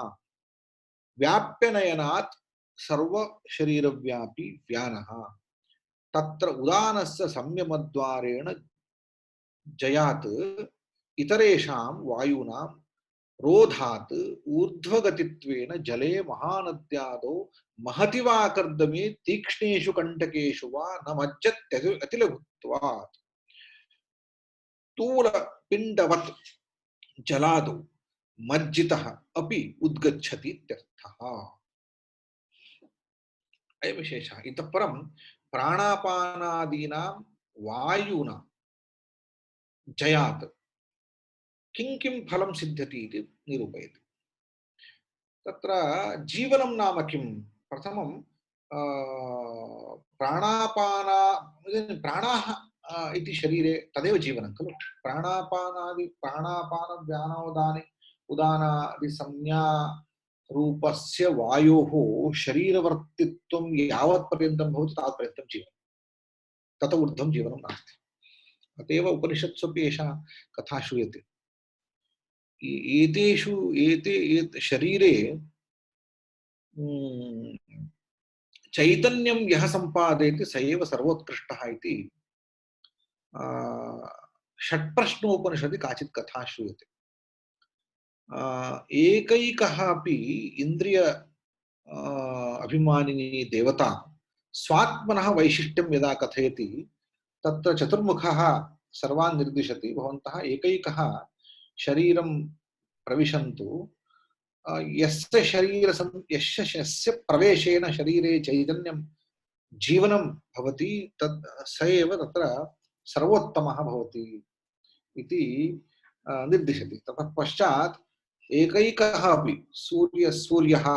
व्याप्यनयनात् सर्वशरीरव्यापी व्यानः। तत्र उदानस्य संयमद्वारेण जयात् इतरेषां वायूनां रोधात् ऊर्ध्वगतित्वेन जले महानद्यादौ महति वा कर्दमे तीक्ष्णेषु कंटकेषु वा न मज्जत्यतिलघुत्वात् स्थूलपिण्डवत् जलादौ मज्जितः अपि उद्गच्छति इत्यर्थः। अयं विशेषः। इतः परं प्राणापानादीनां वायूनां जयात् किं किं फलं सिद्ध्यति इति निरूपयति। तत्र जीवनं नाम किं? प्रथमं प्राणाः इति शरीरे तदेव जीवनं खलु। प्राणापानव्यानोदाने उदानादि संज्ञा रूपस्य वायोः शरीरवर्तित्वं यावत् पर्यन्तं भवति तावत् पर्यन्तं जीवनं, तत ऊर्ध्वं जीवनं नास्ति। अतएव उपनिषत्सु अपि एषा कथा श्रूयते। एते शरीरे चैतन्यं यः सम्पादयति स एव सर्वोत्कृष्टः इति षट्प्रश्नोपनिषदि काचित् कथा श्रूयते। एकैकः अपि इन्द्रिय अभिमानिनी देवता स्वात्मनः वैशिष्ट्यं यदा कथयति तत्र चतुर्मुखः सर्वान् निर्दिशति। भवन्तः एकैकः शरीरं प्रविशन्तु, यस्य प्रवेशेन शरीरे चैतन्यं जीवनं भवति तत् स एव तत्र सर्वोत्तमः भवति इति निर्दिशति। ततः पश्चात् एकैकः अपि सूर्यः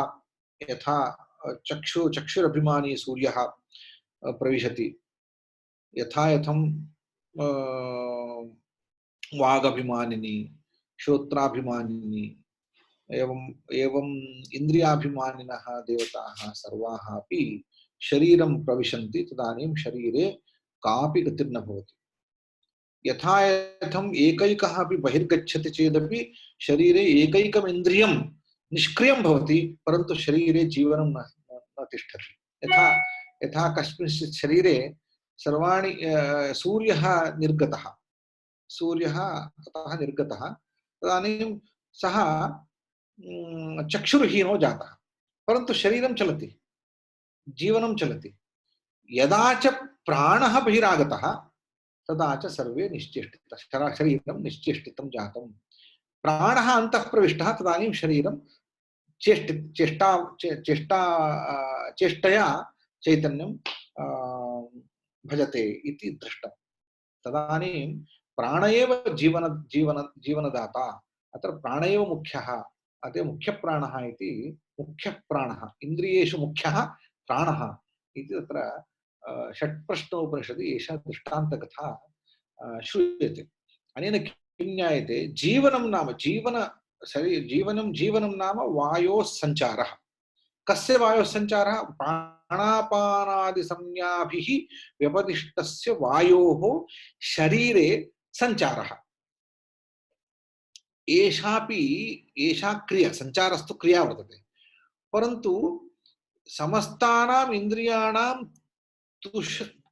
यथा चक्षुरभिमानी सूर्यः प्रविशति, यथा यथं वागभिमानिनी श्रोत्राभिमानिनी एवं इंद्रियाभिमानिनः देवताः सर्वाः अपि शरीरं प्रविशन्ति तदानीं शरीरे कापि गतिर्न भवति। यथा यथम् एकैकः अपि बहिर्गच्छति चेदपि शरीरे एकैकम् इन्द्रियं निष्क्रियं भवति, परन्तु शरीरे जीवनं न तिष्ठति। यथा कस्मिंश्चित् शरीरे सर्वाणि सूर्यः अतः निर्गतः तदानीं सः चक्षुर्हीनो जातः, परन्तु शरीरं चलति, जीवनं चलति। यदा च प्राणः बहिरागतः तदा च सर्वे निश्चेष्टितः, शरीरं निश्चेष्टितं जातं। प्राणः अन्तः प्रविष्टः तदानीं शरीरं चेष्टा चेष्टा चेष्टया चैतन्यं भजते इति दृष्टं। तदानीं प्राण एव जीवनदाता। अत्र प्राण एव मुख्यः, अतः मुख्यप्राणः इति। मुख्यप्राणः इन्द्रियेषु मुख्यः प्राणः इति तत्र षट्प्रश्नोपनिषदि एषा दृष्टान्तकथा श्रूयते। अनेन किं ज्ञायते? जीवनं नाम जीवनं नाम वायोः सञ्चारः। कस्य वायोः सञ्चारः? प्राणापानादिसंज्ञाभिः व्यपदिष्टस्य वायोः शरीरे सञ्चारः। एषा क्रिया, सञ्चारस्तु क्रिया वर्तते, परन्तु समस्तानाम् इन्द्रियाणां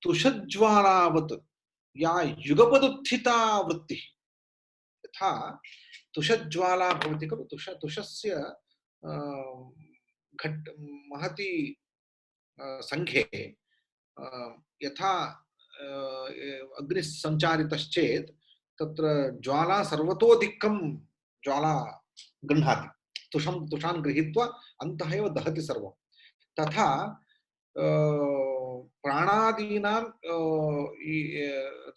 तुषज्वालावत् या युगपदुत्थिता वृत्तिः, यथा तुषज्वाला भवति खलु, तुषस्य घट् महती संख्ये यथा अग्निः सञ्चारितश्चेत् तत्र ज्वाला सर्वतोधिकं ज्वाला गृह्णाति, तुषान् गृहीत्वा अन्तः एव दहति सर्वं। तथा प्राणादीनां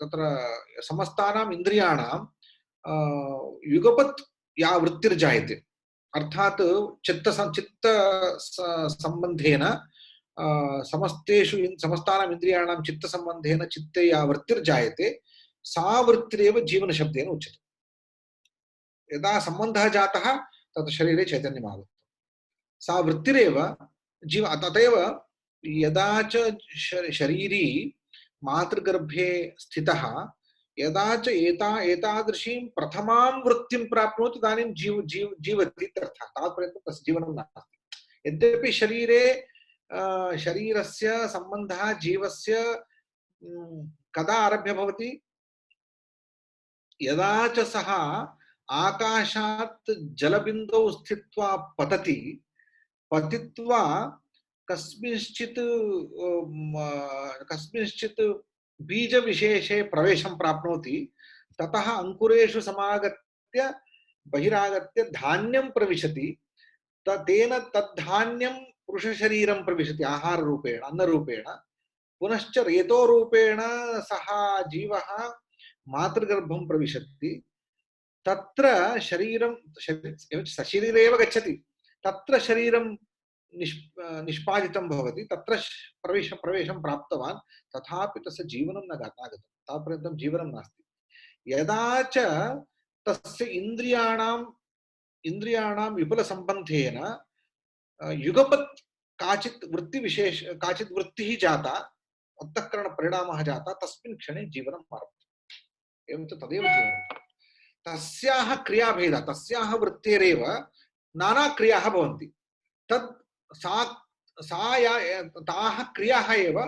तत्र समस्तानाम् इन्द्रियाणां युगपत् या वृत्तिर्जायते, अर्थात् चित्त संबंधेन समस्तानाम् इन्द्रियाणां चित्त संबंधेन चित्ते या वृत्तिर्जायते सा वृत्तिरेव जीवनशब्देन उच्यते। यदा सम्बन्धः जातः तत् शरीरे चैतन्यम् आगतं, सा वृत्तिरेव जीव। तथैव यदा च शरीरी मातृगर्भे स्थितः यदा च एतादृशीं प्रथमां वृत्तिं प्राप्नोति तदानीं जीवति इत्यर्थः। तावत्पर्यन्तं तस्य जीवनं नास्ति। यद्यपि शरीरे शरीरस्य सम्बन्धः जीवस्य कदा आरभ्य भवति? यदा च सः आकाशात् जलबिन्दौ स्थित्वा पतति, पतित्वा कस्मिंश्चित् बीजविशेषे प्रवेशं प्राप्नोति, ततः अंकुरेषु समागत्य बहिरागत्य धान्यं प्रविशति, तेन तद्धान्यं पुरुषशरीरं प्रविशति आहाररूपेण, अन्नरूपेण। पुनश्च रेतोरूपेण सः जीवः मातृगर्भं प्रविशति, तत्र शरीरं सशरीरे एव गच्छति, तत्र शरीरं निष्पादितं भवति, तत्र प्रवेशं प्राप्तवान्, तथापि तस्य जीवनं न आगतं, तावत्पर्यन्तं जीवनं नास्ति। यदा च तस्य इन्द्रियाणां विपुलसम्बन्धेन युगपत् काचित् वृत्तिः जाता, अन्तःकरणपरिणामः जाता, तस्मिन् क्षणे जीवनम् आरब्धम्। एवं च तदेव जीवनं। तस्याः क्रियाभेदः, तस्याः वृत्तेरेव नाना क्रियाः भवन्ति। ताः क्रियाः एव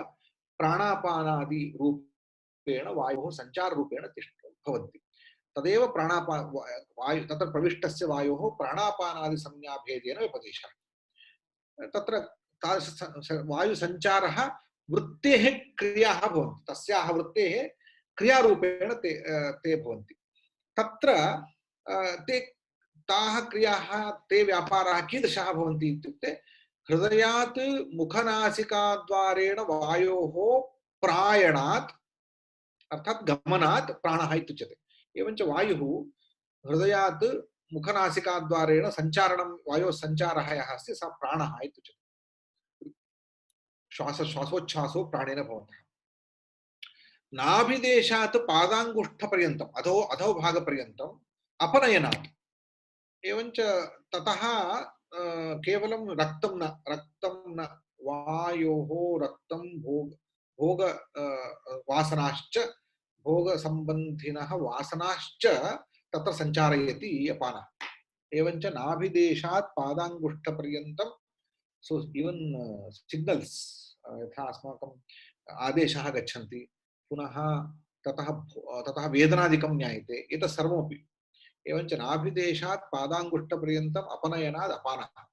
प्राणापानादि रूपेण वायोः सञ्चार रूपेण भवन्ति। तदेव वायु तत्र प्रविष्टस्य वायोः प्राणापानादि संज्ञाभेदेन व्यपदेशः। तत्र वायुसञ्चारः वृत्तेः क्रियाः भवन्ति, तस्याः वृत्तेः क्रियारूपेण ते भवन्ति। तत्र ताः क्रियाः, ते व्यापाराः कीदृशाः भवन्ति इत्युक्ते, हृदयात् मुखनासिकाद्वारेण वायोः प्रायणात् अर्थात् गमनात् प्राणः इत्युच्यते। एवञ्च वायुः हृदयात् मुखनासिकाद्वारेण सञ्चारणं, वायोः सञ्चारः यः अस्ति सः प्राणः इत्युच्यते। श्वासोच्छ्वासो प्राणेन भवतः। नाभिदेशात् पादाङ्गुष्ठपर्यन्तम् अधोभागपर्यन्तम् अपनयनात्, एवञ्च ततः केवलं रक्तं न वायोः रक्तं भोग वासनाश्च भोगसम्बन्धिनः वासनाश्च तत्र सञ्चारयति अपानः। एवञ्च नाभिदेशात् पादाङ्गुष्ठपर्यन्तं, सो इवन् सिग्नल्स् यथा अस्माकम् आदेशाः गच्छन्ति, पुनः ततः वेदनादिकं ज्ञायते, एतत् सर्वमपि। एवञ्च नाभिदेशात् पादाङ्गुष्ठपर्यन्तम् अपनयनात् अपानः।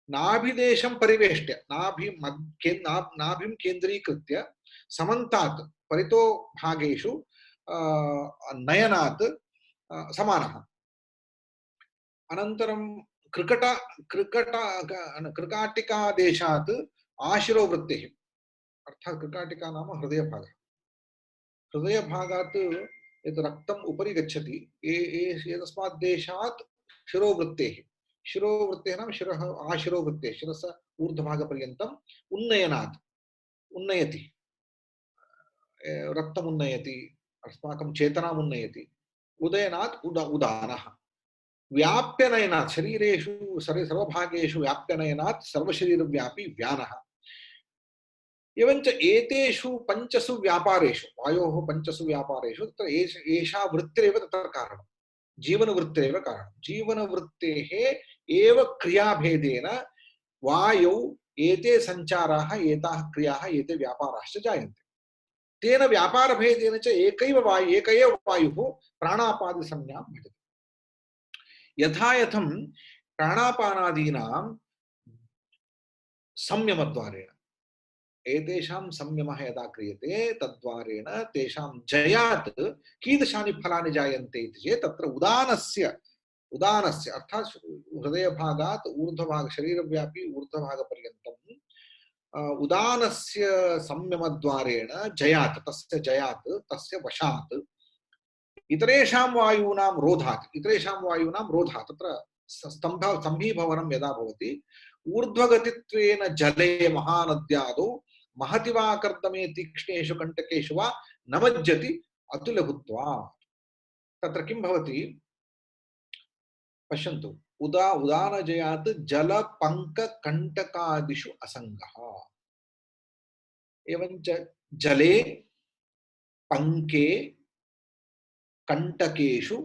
नाभिदेशं परिवेष्ट्य, नाभिं केन्द्रीकृत्य समन्तात् परितो भागेषु नयनात् समानः। अनन्तरं क्रिकट क्रिकट क्रिकाटिकादेशात् आशिरोवृत्तिः अर्थात् क्रिकाटिका नाम हृदयभागः हृदयभागात् यत् रक्तम् उपरि गच्छति एतस्मात् देशात् शिरोवृत्तेः शिरोवृत्तेः नाम शिरः आशिरोवृत्तेः शिरसः ऊर्ध्वभागपर्यन्तम् उन्नयनात् उन्नयति रक्तम् उन्नयति अस्माकं चेतनाम् उन्नयति उदयनात् उदानः व्याप्यनयनात् शरीरेषु सर्वभागेषु व्याप्यनयनात् सर्वशरीरव्यापी व्यानः एवञ्च एतेषु पञ्चसु व्यापारेषु वायोः पञ्चसु व्यापारेषु तत्र एषा वृत्तिरेव तत्र कारणं जीवनवृत्तिरेव कारणं जीवनवृत्तेः एव क्रियाभेदेन वायौ एते सञ्चाराः एताः क्रियाः एते व्यापाराश्च जायन्ते तेन व्यापारभेदेन च एक एव वायुः प्राणापादिसंज्ञां भजते यथा यथं प्राणापानादीनां संयमद्वारेण एतेषां संयमः यदा क्रियते तद्वारेण तेषां जयात् कीदृशानि फलानि जायन्ते इति चेत् तत्र उदानस्य अर्थात् हृदयभागात् ऊर्ध्वभाग शरीरव्यापी ऊर्ध्वभागपर्यन्तम् उदानस्य संयमद्वारेण जयात् तस्य वशात् इतरेषां वायूनां रोधात् तत्र स्तम्भीभवनं यदा भवति ऊर्ध्वगतित्वेन जले महानद्यादौ महति वा कर्दमे तीक्ष्णेषु कण्टकेषु वा नमज्जति अतुलभूत्वात् तत्र किं भवति पश्यन्तु उदानजयात् जलपङ्ककण्टकादिषु असङ्गः एवञ्च जले पङ्के कण्टकेषु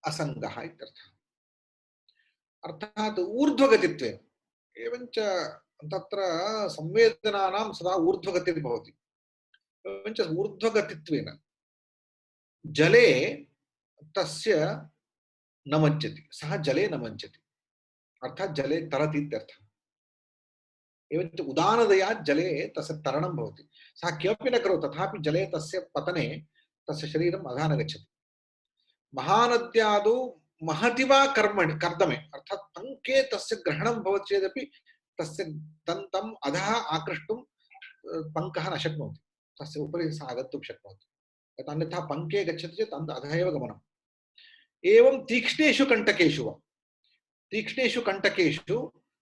असङ्गः इत्यर्थः अर्थात् ऊर्ध्वगतित्वेन एवञ्च तत्र संवेदनानां सदा ऊर्ध्वगतिर्भवति एवञ्च ऊर्ध्वगतित्वेन जले तस्य नमज्जति सः जले नमज्जति अर्थात् जले तरति इत्यर्थः एवञ्च उदानदयात् जले तस्य तरणं भवति सः किमपि न करोति तथापि जले तस्य पतने तस्य शरीरम् अधः न गच्छति महानद्यादौ महति वा कर्दमे अर्थात् पङ्के तस्य ग्रहणं भवति चेदपि तस्य तम् अधः आकृष्टुं पङ्कः न शक्नोति तस्य उपरि सः आगन्तुं शक्नोति यत् अन्यथा पङ्के गच्छति चेत् अधः एव गमनम् एवं तीक्ष्णेषु कण्टकेषु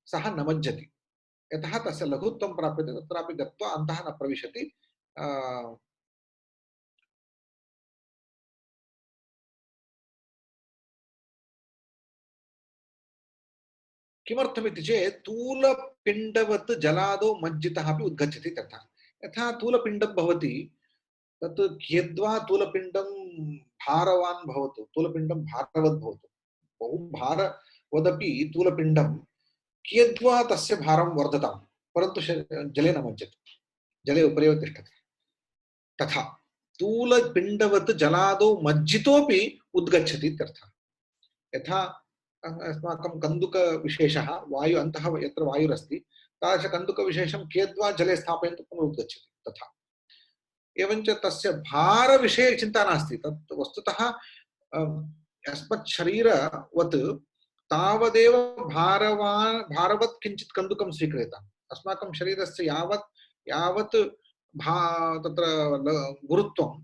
सः नमज्जति यतः तस्य लघुत्वं प्राप्यते तत्रापि गत्वा अन्तः न प्रविशति किमर्थमिति चेत् तूलपिण्डवत् जलादौ मज्जितः अपि उद्गच्छति तथा यथा तूलपिण्डं भवति तत् कियद्वा तूलपिण्डं भारवान् भवतु तूलपिण्डं भारवत् भवतु बहु भारवदपि तूलपिण्डं कियद्वा तस्य भारं वर्धतां परन्तु जले न मज्जति जले उपरि एव तिष्ठति तथा तूलपिण्डवत् जलादौ मज्जितोपि उद्गच्छति इत्यर्थः यथा अस्माकं कन्दुकविशेषः वायु अन्तः यत्र वायुरस्ति तादृशकन्दुकविशेषं कियद्वा जले स्थापयन्तु पुनः उद्गच्छति तथा एवञ्च तस्य भारविषये चिन्ता नास्ति तत् वस्तुतः अस्मत् शरीरवत् तावदेव भारवत् किञ्चित् कन्दुकं स्वीक्रियताम् अस्माकं शरीरस्य यावत् तत्र गुरुत्वं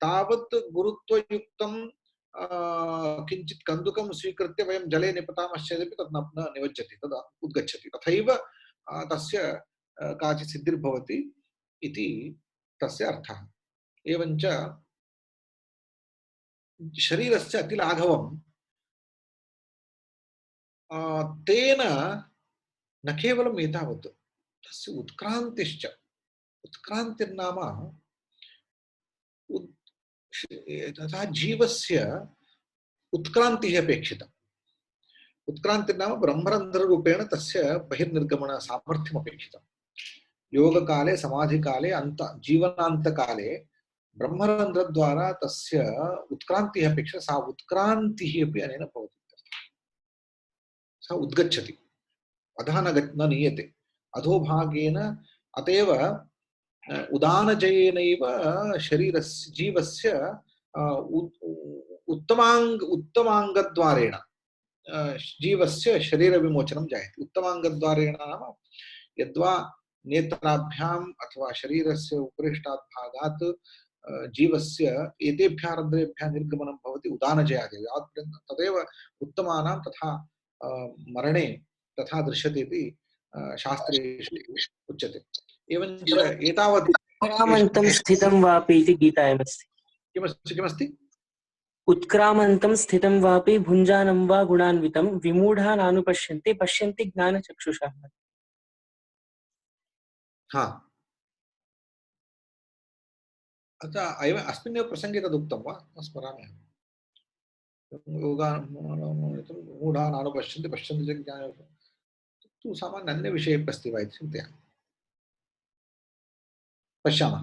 तावत् गुरुत्वयुक्तं किञ्चित् कन्दुकं स्वीकृत्य वयं जले निपतामश्चेदपि तत् न निमज्जति तद् उद्गच्छति तथैव तस्य काचित् सिद्धिर्भवति इति तस्य अर्थः एवञ्च शरीरस्य अतिलाघवं तेन न केवलम् एतावत् तस्य उत्क्रान्तिश्च उत्क्रान्तिर्नाम तथा जीवस्य उत्क्रान्तिः अपेक्षिता उत्क्रान्तिर्नाम ब्रह्मरन्ध्ररूपेण तस्य बहिर्निर्गमन सामर्थ्यम् अपेक्षितम् योगकाले समाधिकाले जीवनान्तकाले ब्रह्मरन्ध्रद्वारा तस्य उत्क्रान्तिः अपेक्षिता सा उत्क्रान्तिः अपि अनेन भवति सा उद्गच्छति अधः न नीयते अधोभागेन अतएव उदानजयेनैव शरीरस्य जीवस्य उत्तमाङ्गद्वारेण जीवस्य शरीरविमोचनं जायते। उत्तमाङ्गद्वारेण नाम यद्वा नेत्राभ्याम् अथवा शरीरस्य उपरिष्टात् भागात् जीवस्य एतेभ्यः रन्ध्रेभ्यः निर्गमनं भवति उदानजयादेव यावत्पर्यन्तं तदेव उत्तमानां तथा मरणे तथा दृश्यते इति शास्त्रेषु उच्यते। एवञ्च एतावत् उत्क्रामन्तं स्थितं वापि इति गीतायामस्ति। किमस्ति? उत्क्रामन्तं स्थितं वापि भुञ्जानं वा गुणान्वितं विमूढा नानुपश्यन्ति पश्यन्ति ज्ञानचक्षुषा। हाँ, अतः अयम् अस्मिन्नेव प्रसङ्गे तदुक्तं वा न स्मरामि अहं। मूढा नानुपश्यन्ति पश्यन्ति च ज्ञानं तु सामान्य अन्यविषये अस्ति वा इति चिन्तयामि। पश्यामः।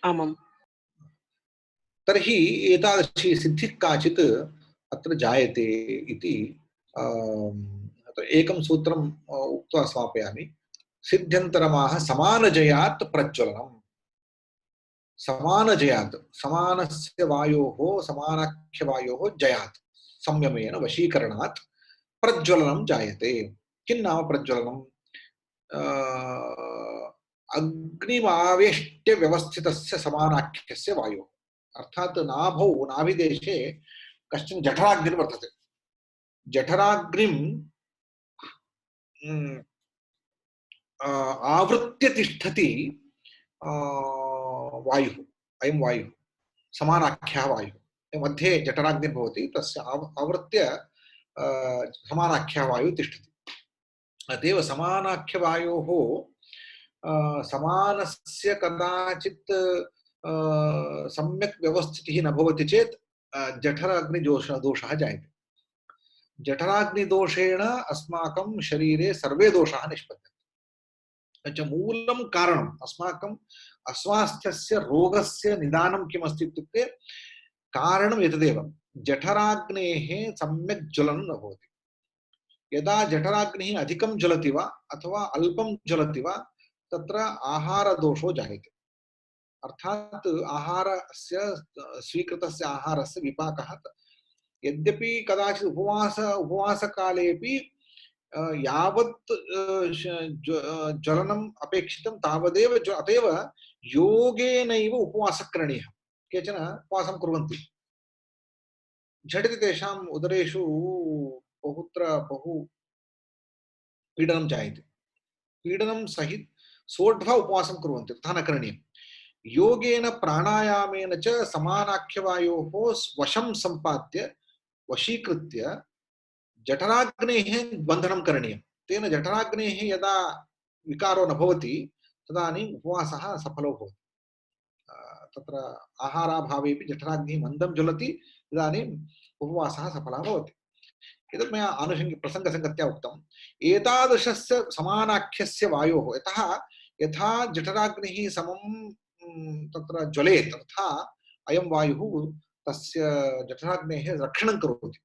आमाम्। तर्हि एतादृशी सिद्धिः काचित् अत्र जायते इति एकं सूत्रम् उक्त्वा समापयामि। सिद्ध्यन्तरमाह समानजयात् प्रज्वलनम्। समानजयात् समानस्य वायोः समानाख्यवायोः जयात् संयमेन वशीकरणात् प्रज्वलनं जायते। किं नाम प्रज्वलनम्? अग्निमावेष्ट्य व्यवस्थितस्य समानाख्यस्य वायोः अर्थात् नाभौ नाभिदेशे कश्चन जठराग्निः वर्तते। जठराग्निं आवृत्य तिष्ठति वायुः। अयं वायुः समानाख्यः वायुः। मध्ये जठराग्निः भवति, तस्य आवृत्य समानाख्यः वायुः तिष्ठति। अतएव समानाख्यवायोः समानस्य कदाचित् सम्यक् व्यवस्थितिः न भवति चेत् जठराग्निदोषः जायते। जठराग्निदोषेण अस्माकं शरीरे सर्वे दोषाः निष्पद्यन्ते। मूलं कारणम् अस्माकं अस्वास्थ्यस्य रोगस्य निदानं किमस्ति इत्युक्ते कारणम् एतदेव। जठराग्नेः सम्यक् ज्वलनं न भवति। यदा जठराग्निः अधिकं ज्वलति वा अथवा अल्पं ज्वलति वा तत्र आहारदोषो जायते। अर्थात् आहारस्य स्वीकृतस्य आहारस्य विपाकः। यद्यपि कदाचित् उपवासकालेपि यावत् ज्वलनम् अपेक्षितं तावदेव अतएव योगेनैव उपवासः करणीयः। केचन उपवासं कुर्वन्ति, झटिति तेषाम् उदरेषु बहुत्र बहु पीडनं जायते। पीडनं सहित सोढ्वा उपवासं कुर्वन्ति, तथा न करणीयम्। योगेन प्राणायामेन च समानाख्यवायोः वशं सम्पाद्य वशीकृत्य जठराग्नेः बन्धनं करणीयं। तेन जठराग्नेः यदा विकारो न भवति तदानीम् उपवासः सफलो भवति। तत्र आहाराभावेपि जठराग्निः मन्दं ज्वलति, इदानीम् उपवासः सफलः भवति। एतत् मया आनुषङ्गिक प्रसङ्गसङ्गत्या उक्तम्। एतादृशस्य समानाख्यस्य वायोः यथा जठराग्निः समं तत्र ज्वलेत् तथा अयं वायुः तस्य जठराग्नेः रक्षणं करोति।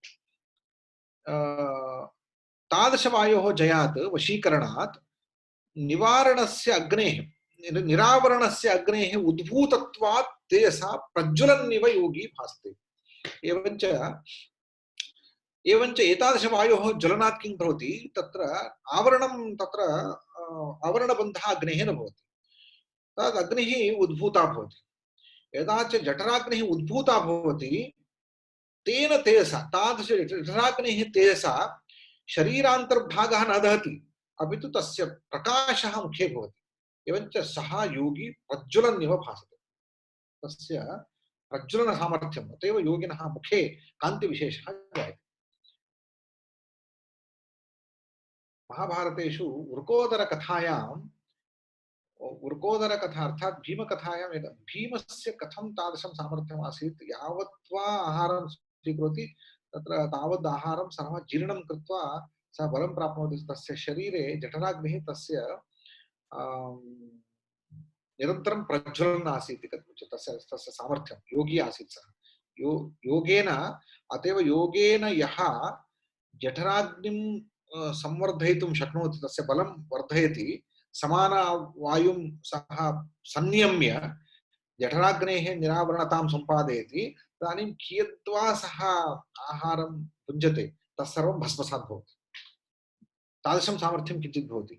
तादृशवायोः जयात् वशीकरणात् निवारणस्य अग्नेः निरावरणस्य अग्नेः उद्भूतत्वात् तेजसा प्रज्वलन्निव योगी भासते। एवञ्च एतादृशवायोः ज्वलनात् किं भवति, तत्र आवरणबन्धः अग्नेः न भवति। तद् अग्निः उद्भूता भवति। यदा च जठराग्निः उद्भूता भवति तेन तेजसा तादृश जठराग्निः तेजसा शरीरान्तर्भागः न दहति, अपि तु तस्य प्रकाशः मुखे भवति। एवञ्च सः योगी प्रज्वलन्निव भासते। तस्य प्रज्वलनसामर्थ्यम्, अतएव योगिनः मुखे कान्तिविशेषः जायते। महाभारतेषु वृकोदरकथायां वृकोदरकथा अर्थात् भीमकथायां भीमस्य कथं तादृशं सामर्थ्यम् आसीत्, यावत् आहारं स्वीकरोति तत्र तावद् आहारं सः जीर्णं कृत्वा सः बलं प्राप्नोति। तस्य शरीरे जठराग्निः तस्य निरन्तरं प्रज्वलन् आसीत् इति तस्य सामर्थ्यं योगी आसीत् सः। योगेन अतएव योगेन यः जठराग्निं संवर्धयितुं शक्नोति, तस्य बलं वर्धयति, समानवायुं सः संयम्य जठराग्नेः निरावरणतां सम्पादयति, तदानीं कियद्वा सः आहारं भुञ्जते तत्सर्वं भस्मसात् भवति। तादृशं सामर्थ्यं किञ्चित् भवति।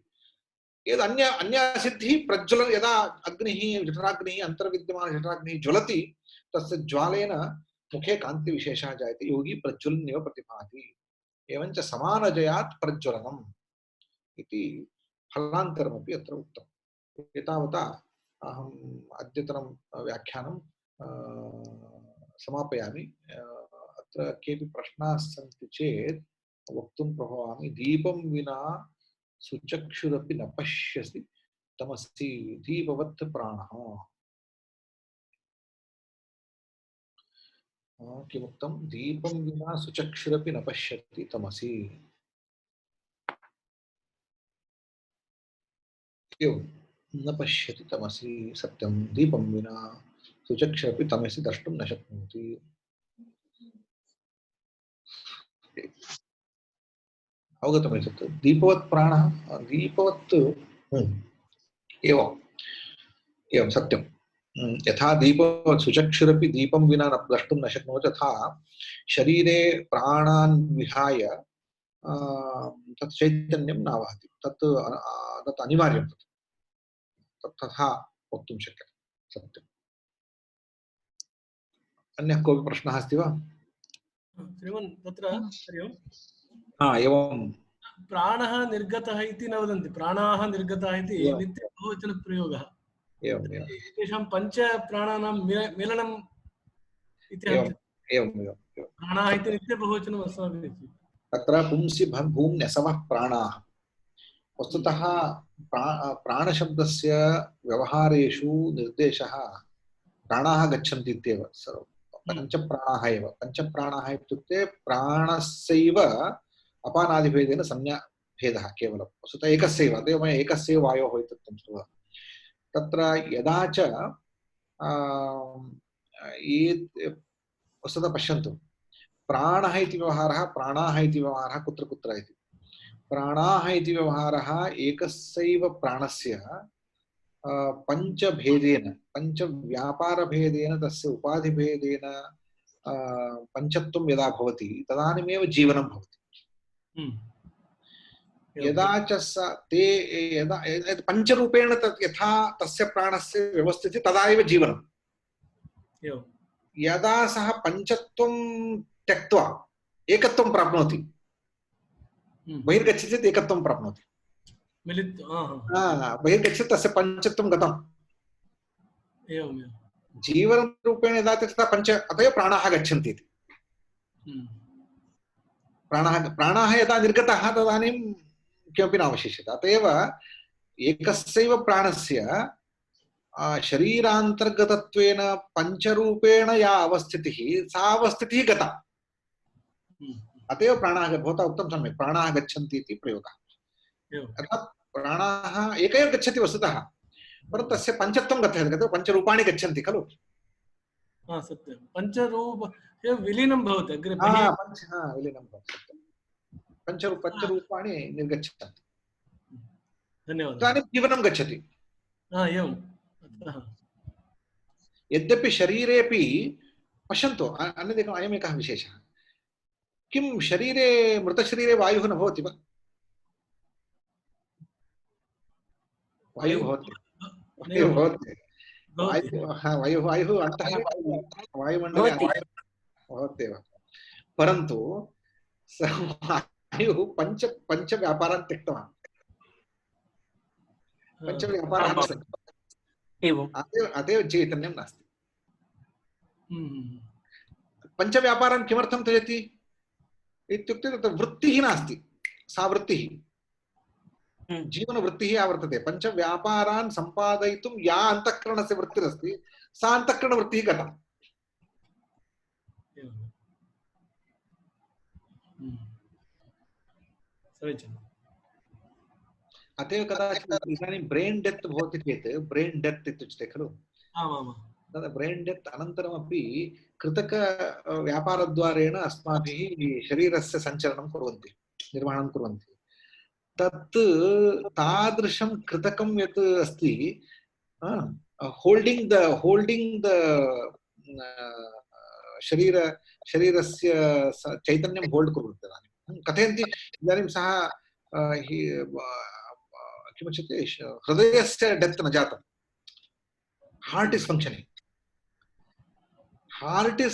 यद् अन्यसिद्धिः प्रज्वल यदा अग्निः जठराग्निः अन्तर्विद्यमान जठराग्निः ज्वलति तस्य ज्वालेन मुखे कान्तिविशेषः जायते, योगी प्रज्वलन्नेव प्रतिभाति। एवञ्च समानजयात् प्रज्वलनम् इति फलान्तरमपि अत्र उक्तम्। एतावता अहम् अद्यतनं व्याख्यानं समापयामि। अत्र केऽपि प्रश्नाः सन्ति चेत् वक्तुं प्रभवामि। दीपं विना सुचक्षुरपि न पश्यति तमसि दीपवत् प्राणः। किमुक्तं? दीपं विना सुचक्षुरपि न पश्यति तमसि। एवं न पश्यति तमसि, सत्यं दीपं विना सुचक्षुरपि तमसि द्रष्टुं न शक्नोति। अवगतमेतत्? दीपवत् प्राणः, दीपवत् एवम् एवं सत्यं। यथा दीपवत् सुचक्षुरपि दीपं विना न द्रष्टुं न शक्नोति, तथा शरीरे प्राणान् विहाय तत् चैतन्यं नावहति। तत् अनिवार्यं। तथा वक्तुं शक्यते। सत्यम्। अन्यः कोऽपि प्रश्नः अस्ति वा? श्रीमन् तत्र हरि ओम्। एवं प्राणः निर्गतः इति न वदन्ति, प्राणाः निर्गताः इति नित्यबहुवचनप्रयोगः। एवम् एवं तेषां पञ्चप्राणानां मेलनम् इति एवम् एवम् एवं प्राणाः इति नित्यबहुवचनम् अस्माभिः। तत्र पुंसि भूम्न्यसवः प्राणाः। वस्तुतः प्राणशब्दस्य व्यवहारेषु निर्देशः प्राणाः गच्छन्ति इत्येव। पञ्चप्राणाः एव। पञ्चप्राणाः इत्युक्ते प्राणस्यैव अपानादिभेदेन संज्ञाभेदः केवलं। वस्तुतः एकस्यैव, अतएव मया एकस्यैव वायोः इति उक्तं श्रुतं। तत्र यदा च वस्तुतः पश्यन्तु, प्राणः इति व्यवहारः, प्राणाः इति व्यवहारः कुत्र कुत्र इति। प्राणाः इति व्यवहारः एकस्यैव प्राणस्य पञ्चभेदेन, पञ्चव्यापारभेदेन, तस्य उपाधिभेदेन पञ्चत्वं यदा भवति तदानीमेव जीवनं भवति। यदा च ते यदा पञ्चरूपेण यथा तस्य प्राणस्य व्यवस्थिति तदा एव जीवनं। यदा सः पञ्चत्वं त्यक्त्वा एकत्वं प्राप्नोति, बहिर्गच्छति चेत् एकत्वं प्राप्नोति। बहिर्गच्छति तस्य पञ्चत्वं गतम्। जीवनरूपेण यदा तथा पञ्च, अतः प्राणाः गच्छन्ति इति। प्राणाः यदा निर्गताः तदानीं किमपि नावशिष्यते। अत एव एकस्यैव प्राणस्य शरीरान्तर्गतत्वेन पञ्चरूपेण या अवस्थितिः, सा अवस्थितिः गता। अत एव प्राणाः, भवता उक्तं सम्यक्, प्राणाः गच्छन्ति इति प्रयोगः। अर्थात् प्राणाः एक एव गच्छति वस्तुतः, परन्तु तस्य पञ्चत्वं गच्छति, पञ्चरूपाणि गच्छन्ति खलु। सत्यं, पञ्चरूप विलीनं भवति अग्रे। विलीनं भवति। पञ्चरूपाणि निर्गच्छन्ति। धन्यवादः। इदानीं जीवनं गच्छति। एवं। यद्यपि शरीरेपि पश्यन्तु, अन्यदेकम् अयमेकः विशेषः। किं शरीरे, मृतशरीरे वायुः न भवति वा? वायुः भवति। वायुः अन्तः वायुमण्डले भवत्येव। परन्तु वायुः पञ्चव्यापारान् त्यक्तवान्। पञ्चव्यापाराः सन्ति। अतएव चैतन्यं नास्ति। पञ्चव्यापारान् किमर्थं त्यजति इत्युक्ते तत्र वृत्तिः नास्ति। सा वृत्तिः, जीवनवृत्तिः या वर्तते, पञ्चव्यापारान् सम्पादयितुं या अन्तःकरणस्य वृत्तिरस्ति, सा अन्तःकरणवृत्तिः गता। अतएव कदाचित् इदानीं ब्रेन् डेत् भवति चेत्, ब्रेन् डेत् इत्युच्यते खलु, तद् ब्रेन् डेत् अनन्तरमपि कृतकव्यापारद्वारेण अस्माभिः शरीरस्य सञ्चरणं कुर्वन्ति, निर्वहणं कुर्वन्ति। तत् तादृशं कृतकं यत् अस्ति, होल्डिंग द शरीरस्य चैतन्यं होल्ड् कुर्वन्ति। कथयन्ति इदानीं सः किमुच्यते हृदयस्य डेत् न जातं हार्ट् इस्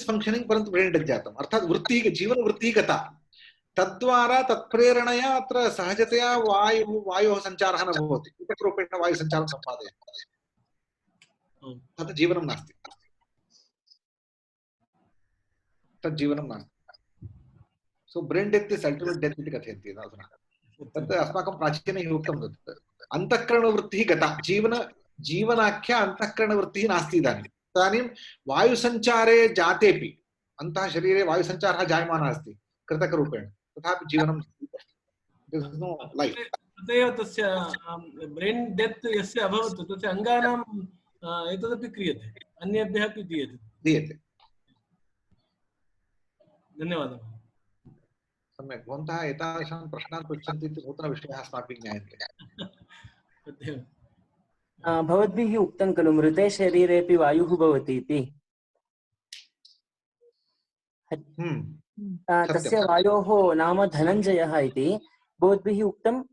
फङ्क्षनिङ्ग् परन्तु ब्रेन् डेत् जातम् अर्थात् वृत्तिः जीवनवृत्तिः गता तद्वारा तत्प्रेरणया अत्र सहजतया वायोः सञ्चारः न भवति पृथक्रूपेण वायुसञ्चारं सम्पादयति तत् जीवनं नास्ति तज्जीवनं नास्ति so brain death is ultimate death इति कथयन्ति अधुना तत् अस्माकं प्राचीनैः उक्तं तत् अन्तःकरणवृत्तिः गता जीवनाख्या अन्तःकरणवृत्तिः नास्ति इदानीं वायुसञ्चारे जातेपि अन्तः शरीरे वायुसञ्चारः जायमानः अस्ति कृतकरूपेण तथापि जीवनं तदेव तस्य ब्रेन् डेत् यस्य अभवत् तस्य अङ्गानां एतदपि क्रियते अन्येभ्यः अपि दीयते धन्यवादः सम्यक् भवन्तः एतादृशान् प्रश्नान् पृच्छन्ति इति नूतनविषयाः अस्माभिः ज्ञायन्ते भवद्भिः उक्तं खलु मृते शरीरेऽपि वायुः भवति इति तस्य वायोः नाम धनञ्जयः इति भवद्भिः उक्तं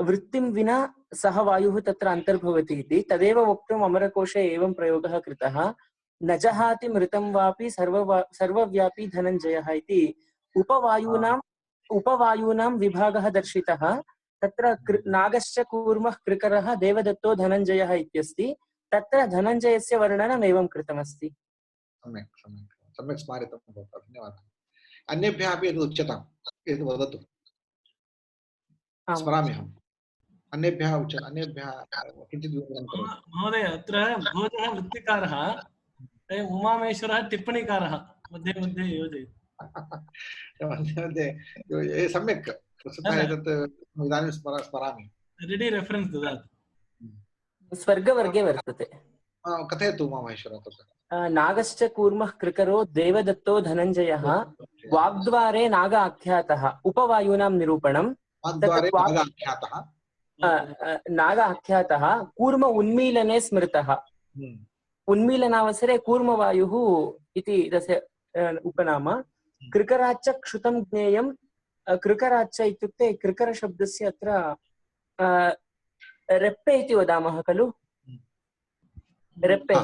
वृत्तिं विना सः वायुः तत्र अन्तर्भवति इति तदेव वक्तुम् अमरकोशे एवं प्रयोगः कृतः न जहाति मृतं वापि सर्वव्यापी धनञ्जयः इति उपवायूनां विभागः दर्शितः तत्र नागश्च कूर्मः कृकरः देवदत्तो धनञ्जयः इत्यस्ति तत्र धनञ्जयस्य वर्णनम् एवं कृतमस्ति सम्यक् स्मारितं भवतः धन्यवादः अन्येभ्यः अपि एतत् उच्यताम् एतत् वदतु स्मरामि अहम् अन्येभ्यः किञ्चित् विवरणं करोतु महोदय अत्र भवतः वृत्तिकारः उमामेश्वरः टिप्पणीकारः मध्ये मध्ये योजयति सम्यक् वस्तुतः एतत् इदानीं स्मरामि रेडी रेफरेन्स् ददातु स्वर्गवर्गे वर्तते कथयतु उमामहेश्वरः तत्र नागश्च कूर्मः कृकरो देवदत्तो धनञ्जयः वाग्द्वारे नाग आख्यातः उपवायूनां निरूपणं नाग आख्यातः कूर्म उन्मीलने स्मृतः उन्मीलनावसरे कूर्मवायुः इति तस्य उपनाम कृकराच्च क्षुतं ज्ञेयं कृकराच्च इत्युक्ते कृकरशब्दस्य अत्र रेप्पे इति वदामः खलु रेप्पे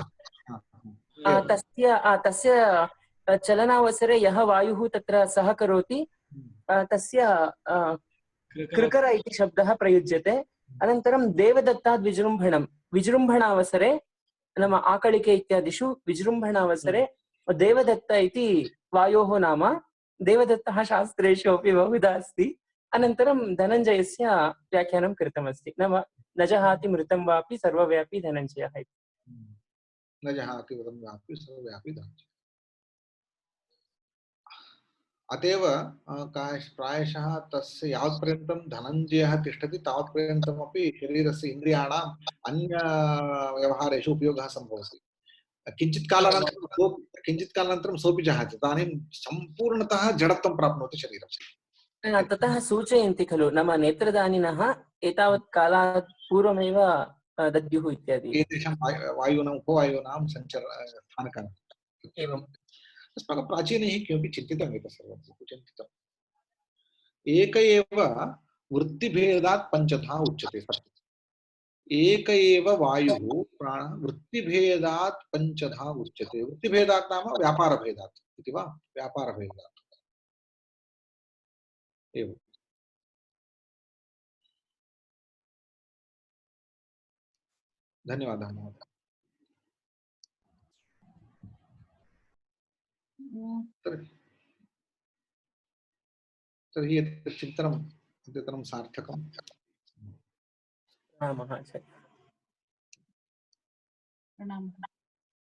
तस्य चलनावसरे यः वायुः तत्र सहकरोति तस्य कृकर इति शब्दः प्रयुज्यते अनन्तरं देवदत्ताद् विजृम्भणावसरे नाम आकलिके इत्यादिषु विजृम्भणावसरे देवदत्त इति वायोः नाम देवदत्तः शास्त्रेषु अपि बहुधा अस्ति अनन्तरं धनञ्जयस्य व्याख्यानं कृतमस्ति नाम न जहाति मृतं वापि सर्वव्यापी धनञ्जयः इति न जहाति मृतं वापि सर्वव्यापी धनञ्जयः अतएव प्रायशः तस्य यावत्पर्यन्तं धनञ्जयः तिष्ठति तावत्पर्यन्तमपि शरीरस्य इन्द्रियाणाम् अन्य व्यवहारेषु उपयोगः सम्भवति किञ्चित् कालानन्तरं सोऽपि जहाति तदानीं सम्पूर्णतः जडत्वं प्राप्नोति शरीरं ततः सूचयन्ति खलु नाम नेत्रदानिनः एतावत् कालात् पूर्वमेव दद्युः इत्यादि एतेषां वायूनाम् उपवायूनां स्थानकानि एवम् अस्माकं प्राचीनैः किमपि चिन्तितम् एतत् सर्वं बहु चिन्तितम् एक एव वृत्तिभेदात् पञ्चधा उच्यते सत्यम् एक एव वायुः प्राणः वृत्तिभेदात् पञ्चधा उच्यते वृत्तिभेदात् नाम व्यापारभेदात् इति वा व्यापारभेदात् एवं धन्यवादः महोदय तर्हि एतत् चिन्तनम् अद्यतनं सार्थकम् प्रणामः आचार्य प्रणामः